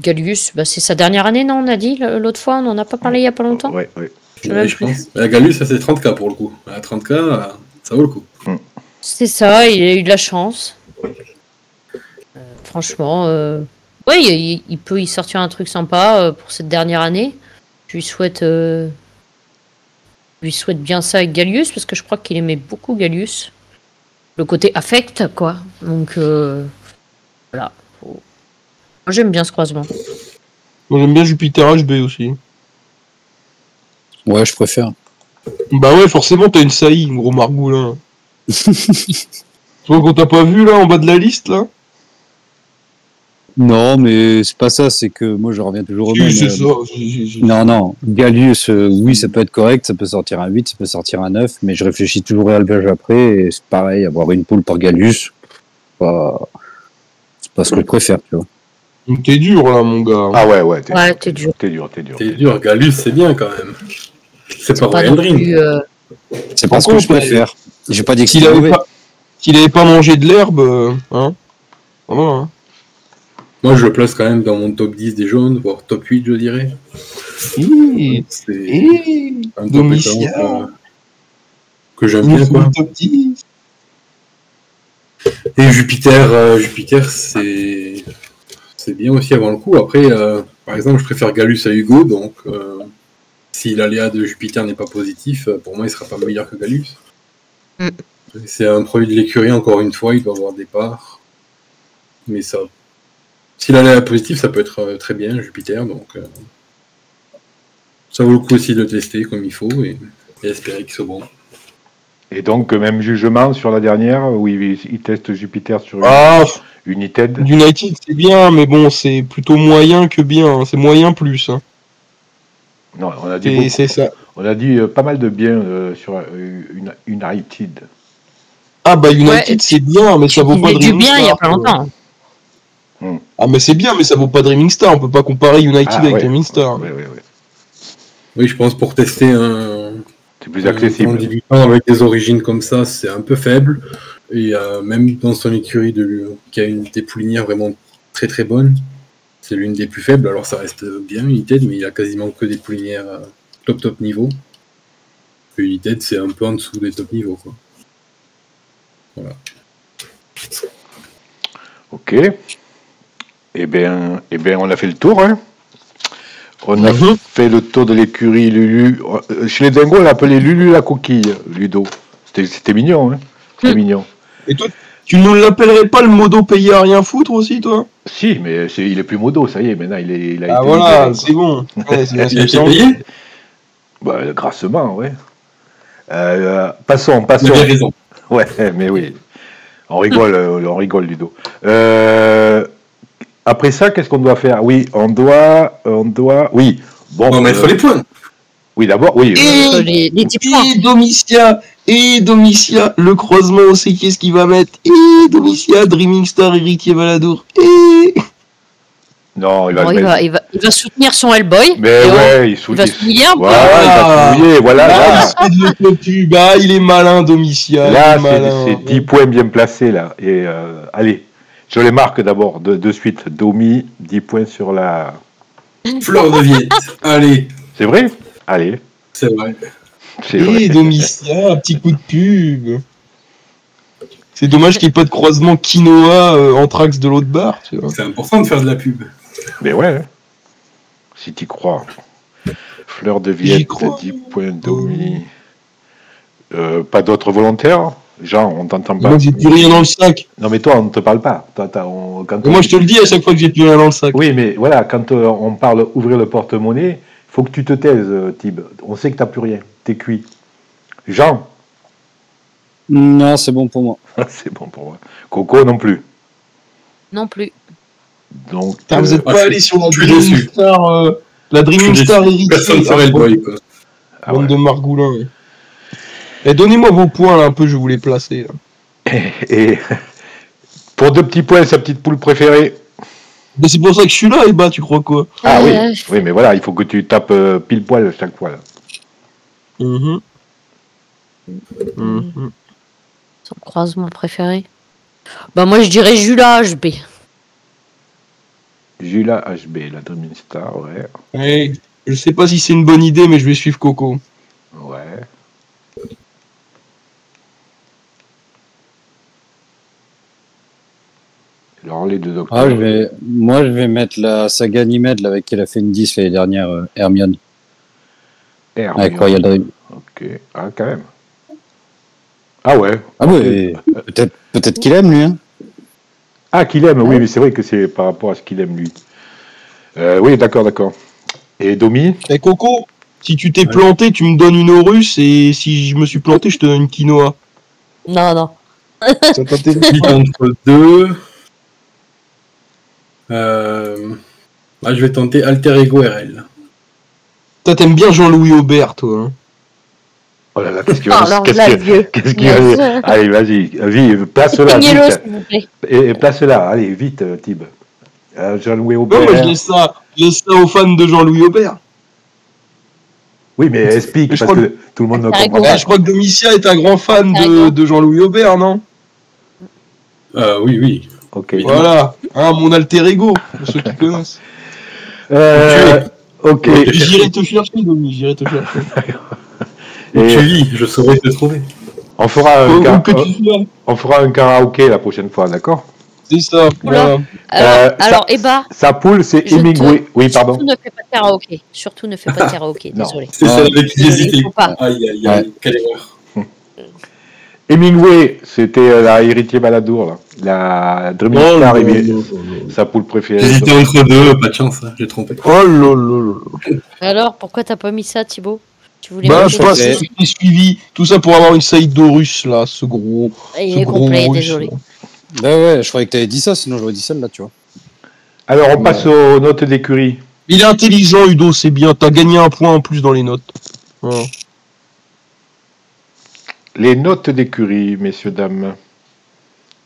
Gallius, c'est sa dernière année, non, on a dit l'autre fois, on n'en a pas parlé il n'y a pas longtemps. Ouais. Je sais même Je plus. pense. La Galus, ça c'est 30K pour le coup. À 30K, ça vaut le coup. C'est ça, il a eu de la chance. Franchement, ouais, il peut y sortir un truc sympa pour cette dernière année. Je lui souhaite bien ça avec Gallius, parce que je crois qu'il aimait beaucoup Gallius. Le côté affect, quoi. Donc, voilà. Moi, j'aime bien ce croisement. Moi, j'aime bien Jupiter HB aussi. Ouais, je préfère. Bah ouais, forcément, t'as une saillie, gros margoulin. Toi, qu'on t'a pas vu, là, en bas de la liste, là? Non, mais c'est pas ça, c'est que moi je reviens toujours au même. Si, c'est ça. Non, Gallius, oui, ça peut être correct, ça peut sortir un 8, ça peut sortir un 9, mais je réfléchis toujours à l'élevage après, et c'est pareil, avoir une poule par Gallius, c'est pas ce que je préfère, tu vois. Donc, t'es dur, là, mon gars. Ah ouais, Ouais, t'es dur. T'es dur. C'est dur, Galus, c'est bien quand même. C'est pas Pas Royal non Dream. plus, C'est pas ce que je préfère. J'ai pas dit que S'il c'était avait mauvais. pas, s'il avait pas mangé de l'herbe, hein. Vraiment, hein. Moi, je le place quand même dans mon top 10 des jaunes, voire top 8, je dirais. C'est un top Domitia. référence, que j'aime Il nous bien, faut quoi. le top 10. Et Jupiter, c'est bien aussi avant le coup. Après, par exemple, je préfère Galus à Hugo, donc si l'aléa de Jupiter n'est pas positif, pour moi, il sera pas meilleur que Galus. Mm. C'est un produit de l'écurie, encore une fois, il doit avoir des parts. Mais ça, si l'aléa est positif, ça peut être très bien, Jupiter, donc ça vaut le coup aussi de le tester comme il faut et espérer qu'il soit bon. Et donc, même jugement sur la dernière, où il teste Jupiter sur United. United, c'est bien, mais bon, c'est plutôt moyen que bien. Hein. C'est moyen plus. Hein. Non, on a dit, C'est ça. on a dit pas mal de bien sur United. Ah bah United, Ouais, c'est bien, mais ça vaut pas Il du Dreaming bien Star. il y a pas longtemps. Ah mais c'est bien, mais ça vaut pas Dreaming Star. On peut pas comparer United avec ouais. Dreaming Star. Ouais. Oui, je pense pour tester un C'est plus accessible. débutant avec des origines comme ça, c'est un peu faible. Et même dans son écurie qui a des poulinières vraiment très très bonnes, c'est l'une des plus faibles. Alors ça reste bien United, mais il a quasiment que des poulinières top niveau. Et United, c'est un peu en dessous des top niveaux, quoi. Voilà. Ok. Eh bien, on a fait le tour. Hein. On a fait le tour de l'écurie Lulu. Chez les dingos, on l'appelait Lulu la coquille, Ludo. C'était mignon. Hein. C'était mignon. Et toi, tu ne l'appellerais pas le modo payé à rien foutre aussi, toi? Si, mais il est plus modo, ça y est. Maintenant, il a Ah été voilà, libéré, c'est bon. Ouais, c'est bien ce Il qui a me été semble. payé. Bah, grassement, ouais. Passons. Vous avez raison. Ouais, mais oui. On rigole, Ludo. Après ça, qu'est-ce qu'on doit faire? Oui, on doit. Oui. Bon. On va mettre les points. Oui, d'abord, oui. Les petits points. Et Domitia, le croisement, on sait qui est-ce qu'il va mettre. Et Domitia, Dreaming Star, héritier Valadour. Et... Non, il va. Bon, il va soutenir son Hellboy. Mais Et ouais, il va se mouiller un peu. Voilà, il va se mouiller. Voilà, là. il se l'autopu. Bah, il est malin, Domitia. Là, il est malin. c'est 10 points bien placés, là. Et allez, je les marque d'abord, de suite. Domi, 10 points sur la. Fleur de Viette. Allez. C'est vrai? Allez. C'est vrai. C'est vrai. Et Domitia, un petit coup de pub. C'est dommage qu'il n'y ait pas de croisement quinoa Anthrax de l'autre barre, tu vois. C'est important de faire de la pub. Mais ouais, hein. Si t'y crois. Fleur de J'y Viette, crois. 10 points Domi. Pas d'autres volontaires? Jean, on t'entend pas. Moi, j'ai plus rien dans le sac. Non, mais toi, on ne te parle pas. Moi, je te le dis à chaque fois que j'ai plus rien dans le sac. Oui, mais voilà, quand on parle ouvrir le porte-monnaie, il faut que tu te taises, Tib. On sait que t'as plus rien. T'es cuit. Jean? Non, c'est bon pour moi. C'est bon pour moi. Coco non plus. Non plus. Donc, Putain, vous êtes pas allé sur la je suis Dreaming déçu. Star, la Dreaming Star héritier. Personne ne ferait le boy, quoi. ah Bande ouais. de margoulins. Ouais. Et donnez-moi vos points, là, un peu, je vais vous les placer. Là. Et pour 2 petits points, sa petite poule préférée. Mais c'est pour ça que je suis là, Eba, tu crois quoi? Ah oui, oui, mais voilà, il faut que tu tapes pile poil chaque fois. Là. Son croisement préféré. Bah moi je dirais Jula HB. Jula HB, la Dreaming Star, ouais. Ouais, je sais pas si c'est une bonne idée, mais je vais suivre Coco. Ouais. Alors, les deux docteurs. Moi, je vais mettre la saga Nimed, là, avec qui elle a fait une 10 l'année dernière, Hermione. Avec Royal Dream. Ok. Ah, quand même. Ah ouais. Ah oui, peut-être qu'il aime, lui. Hein. Ah, qu'il aime, oui, mais c'est vrai que c'est par rapport à ce qu'il aime, lui. Oui, d'accord. Et Domi? Et Coco, si tu t'es planté, tu me donnes une Horus, et si je me suis planté, je te donne une quinoa. Non. Ça t'intéresse pas? Entre deux. Je vais tenter Alter Ego RL. Toi, t'aimes bien Jean-Louis Aubert, toi. Hein. Oh là là, qu'est-ce qu'il Alors là, vieux. Qu'est-ce qu'il va. Allez, vas-y, place-la. Signez-le, Vite. s'il vous plaît. Et place-la, allez, vite, Tib. Jean-Louis Non, Aubert. moi, je laisse ça aux fans de Jean-Louis Aubert. Oui, mais explique, Mais je parce crois que tout le monde ne Ça comprend rigole. pas. Je crois que Domitia est un grand fan de Jean-Louis Aubert, non? Oui, oui. Ok. Oui. Voilà, hein, mon alter ego, pour ceux qui connaissent. Ok. Ouais. J'irai te chercher, Domi, j'irai te chercher. Où Et tu vis, je saurais te trouver. on fera un, Où que tu sois, on fera un karaoké la prochaine fois, d'accord? c'est ça, voilà. Alors, Eba, Sa poule, c'est je Hemingway. Oui, pardon. surtout ne fais pas de karaoké. Surtout ne fais pas de karaoké, Non. désolé. C'est celle avec qui Désolé, j'hésitais. faut pas. Aïe, aïe, aïe, quelle erreur. Hemingway, c'était la héritier Baladour, là. La Dreaming Oh Star, là et là sa poule préférée. J'hésitais entre deux, pas de chance, hein, j'ai trompé. Oh là là là. Alors, pourquoi t'as pas mis ça, Thibaut? Tu voulais Bah, mettre je autre pense chose que j'ai suivi tout ça pour avoir une side d'Horus, là, ce gros. Il ce est gros complet, russe, désolé. là. Bah ouais, je croyais que t'avais dit ça, sinon j'aurais dit celle-là, tu vois. Alors, on passe aux notes d'écurie. Il est intelligent, Udo, c'est bien. T'as gagné un point en plus dans les notes. Voilà. Les notes d'écurie, messieurs, dames.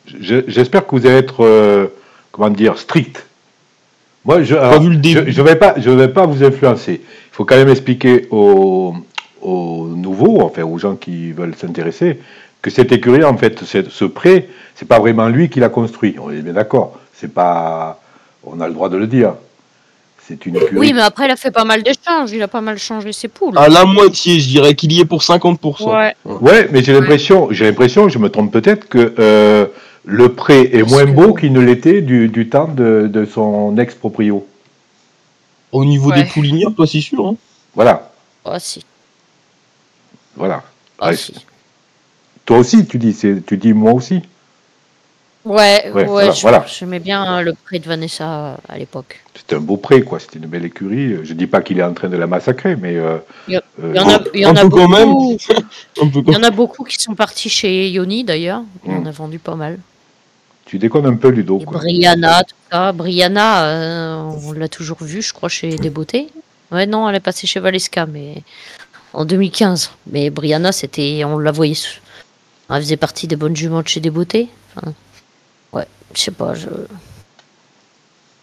J'espère que vous allez être, comment dire, strict. Moi, Pas vu le début. je vais pas vous influencer. Il faut quand même expliquer aux nouveaux, enfin aux gens qui veulent s'intéresser, que cette écurie, en fait, ce prêt, c'est pas vraiment lui qui l'a construit. On est bien d'accord. C'est pas, on a le droit de le dire. C'est une écurie. Oui, mais après, il a fait pas mal d'échanges. Il a pas mal changé ses poules. À la moitié, je dirais qu'il y est pour 50%. Ouais. Ouais, mais j'ai l'impression, je me trompe peut-être, que le prêt est Parce moins que- beau qu'il ne l'était du temps de son ex-proprio. Au niveau Ouais. des poulinières, pas si sûr. Hein. Voilà, Oh, si. voilà. Oh, Ouais, si. toi aussi, tu dis moi aussi. Ouais, Ouais, voilà. j'aimais bien le prêt de Vanessa à l'époque. C'était un beau prêt, quoi. C'était une belle écurie. Je dis pas qu'il est en train de la massacrer, mais Il y en a, il y en un a peu quand même. beaucoup. Un peu Il y comme... en a beaucoup qui sont partis chez Yoni d'ailleurs. Il en a vendu pas mal. tu déconnes un peu, Ludo, Et quoi. Brianna, tout ça. Brianna, on l'a toujours vue, je crois, chez Desbeautés. Ouais, non, elle est passée chez Valeska, mais en 2015. Mais Brianna, on la voyait. Elle faisait partie des bonnes juments de chez Desbeautés. Enfin, ouais, je sais pas.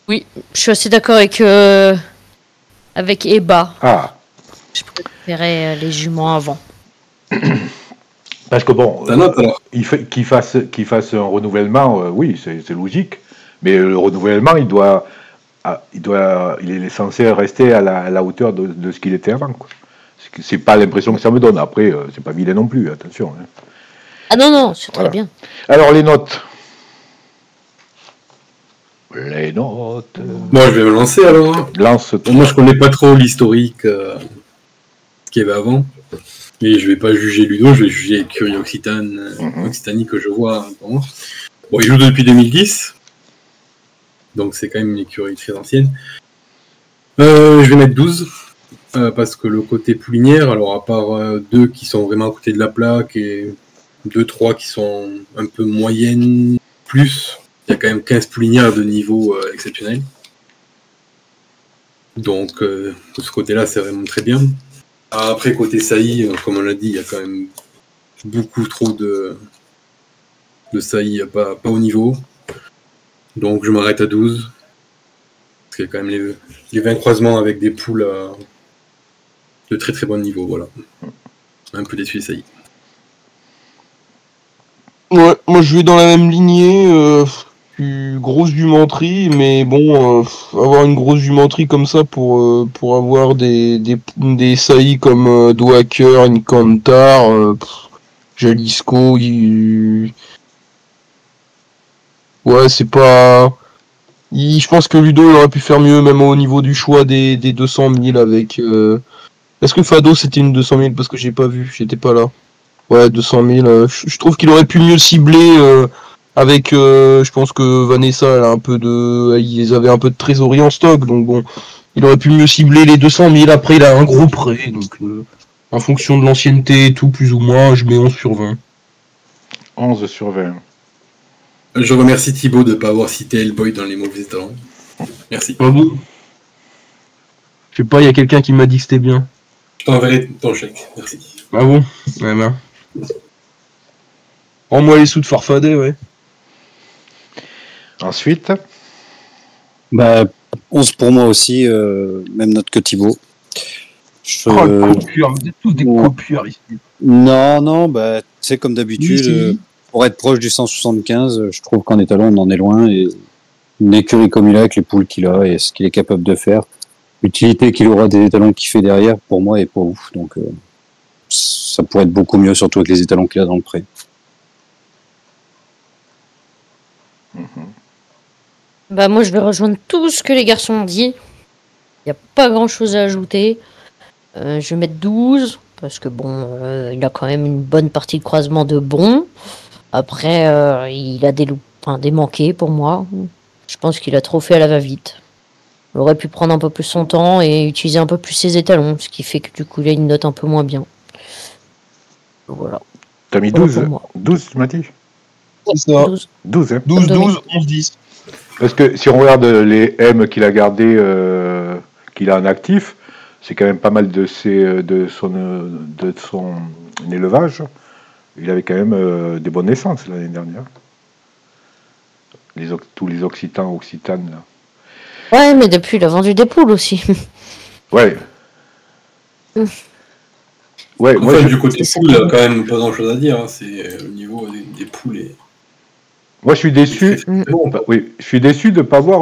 Oui, je suis assez d'accord avec Eba. Ah, Je préférais les juments avant. parce que bon, Ta note, alors. qu'il fasse un renouvellement, oui, c'est logique. Mais le renouvellement, il est censé rester à la hauteur de ce qu'il était avant, quoi. C'est pas l'impression que ça me donne. Après, c'est pas vilain non plus, attention. Hein. Ah non, non, c'est Voilà. très bien. Alors, les notes. Les notes. Moi, je vais me lancer alors. Hein. Lance. Moi, je connais pas trop l'historique qu'il y avait avant. Et je vais pas juger Ludo, je vais juger Curie Occitanie que je vois. Bon, il joue depuis 2010. Donc, c'est quand même une écurie très ancienne. Je vais mettre 12. Parce que le côté poulinière, alors à part deux qui sont vraiment à côté de la plaque et 2-3 qui sont un peu moyennes plus, il y a quand même 15 poulinières de niveau exceptionnel. Donc de ce côté-là, c'est vraiment très bien. Après, côté saillie, comme on l'a dit, il y a quand même beaucoup trop de saillies pas au niveau. Donc je m'arrête à 12. Parce qu'il y a quand même les 20 croisements avec des poules de très très bon niveau, voilà. Un peu déçu, ça y est. Ouais, moi je vais dans la même lignée. Grosse jumenterie, mais bon, avoir une grosse jumenterie comme ça pour avoir des saillies comme Dwaker, Incantar, Jalisco, ouais, c'est pas. Je pense que Ludo il aurait pu faire mieux, même au niveau du choix des 200 000 avec. Est-ce que Fado c'était une 200 000 parce que j'ai pas vu, j'étais pas là. Ouais, 200 000. Je trouve qu'il aurait pu mieux cibler avec. Je pense que Vanessa, elle a un peu de. Ils avaient un peu de trésorerie en stock, donc bon, il aurait pu mieux cibler les 200 000. Après, il a un gros prêt, donc en fonction de l'ancienneté et tout, plus ou moins, je mets 11 sur 20. 11 sur 20. Je remercie Thibaut de ne pas avoir cité Hellboy dans les mauvais talents. Merci. Ah bon? Je sais pas, il y a quelqu'un qui m'a dit que c'était bien. Je t'enverrai ton chèque. Merci. Ah bon? Ouais, ben. Rends-moi les sous de Farfadet, ouais. Ensuite, Bah, 11 pour moi aussi, même note que Thibaut. Je- Oh, le copieur, vous êtes tous des Ouais. copieurs ici. Non, bah, c'est comme d'habitude. Oui. Pour être proche du 175, je trouve qu'en étalon, on en est loin. Et une écurie comme il a, avec les poules qu'il a et ce qu'il est capable de faire, l'utilité qu'il aura des étalons qu'il fait derrière, pour moi, est pas ouf. Donc, ça pourrait être beaucoup mieux, surtout avec les étalons qu'il a dans le pré. Bah, moi, je vais rejoindre tout ce que les garçons ont dit. Il n'y a pas grand-chose à ajouter. Je vais mettre 12, parce que bon, il a quand même une bonne partie de croisement de bons. Après, il a des manqués pour moi. Je pense qu'il a trop fait à la va-vite. Il aurait pu prendre un peu plus son temps et utiliser un peu plus ses étalons, ce qui fait que du coup, il a une note un peu moins bien. Voilà. T'as mis Voilà 12, pour moi. 12, tu m'as dit C'est ça. 12. 12, hein. 12, Comme 12, 11, 10. Parce que si on regarde les M qu'il a gardés, qu'il a en actif, c'est quand même pas mal de son élevage. Il avait quand même des bonnes naissances l'année dernière. Tous les occitanes, là. Ouais, mais depuis, il a vendu des poules aussi. Ouais. Ouais, moi, Enfin, du côté c'est poule, il ça. n'y a quand même pas grand chose à dire. Hein. C'est au niveau des poules. moi, je suis déçu. Bon, Oui, je suis déçu de ne pas voir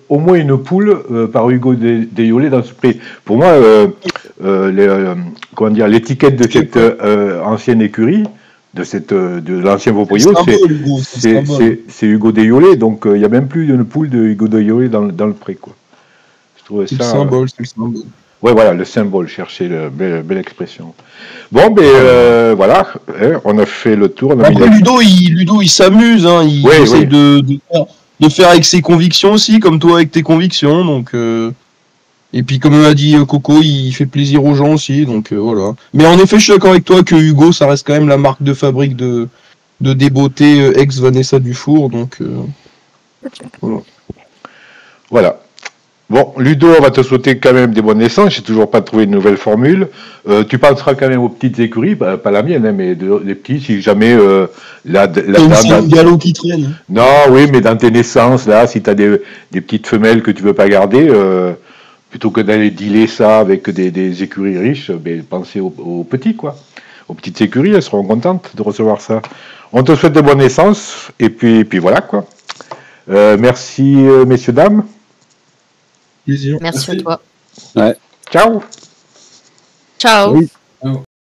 au moins une poule par Hugo Deiolet dans ce prix. Pour moi, comment dire, l'étiquette de cette ancienne écurie, de l'ancien Vauprio, c'est Hugo Deiolet. Donc, il n'y a même plus une poule de Hugo Deiolet dans le pré, quoi. Je trouvais C'est le ça. symbole, c'est le symbole. Ouais, voilà, le symbole, chercher belle expression. Bon, voilà, hein, on a fait le tour. On a mis Après, Ludo, il s'amuse, hein, il Oui, essaie oui. de faire avec ses convictions aussi, comme toi avec tes convictions. Donc, et puis, comme a dit Coco, il fait plaisir aux gens aussi. Donc, voilà. Mais en effet, je suis d'accord avec toi que Hugo, ça reste quand même la marque de fabrique de débeauté ex-Vanessa Dufour. Donc, voilà. Voilà. Bon, Ludo, on va te souhaiter quand même des bonnes naissances. J'ai toujours pas trouvé une nouvelle formule. Tu penseras quand même aux petites écuries, pas la mienne, hein, mais des petits, si jamais T'as une galop qui traîne. Non, oui, mais dans tes naissances, là, si tu as des petites femelles que tu veux pas garder, plutôt que d'aller dealer ça avec des écuries riches, ben, pensez aux petits, quoi. Aux petites écuries, elles seront contentes de recevoir ça. On te souhaite de bonnes naissances, et puis voilà, quoi. Merci, messieurs, dames. Plaisir. Merci à toi. Ciao. Ciao. Oui.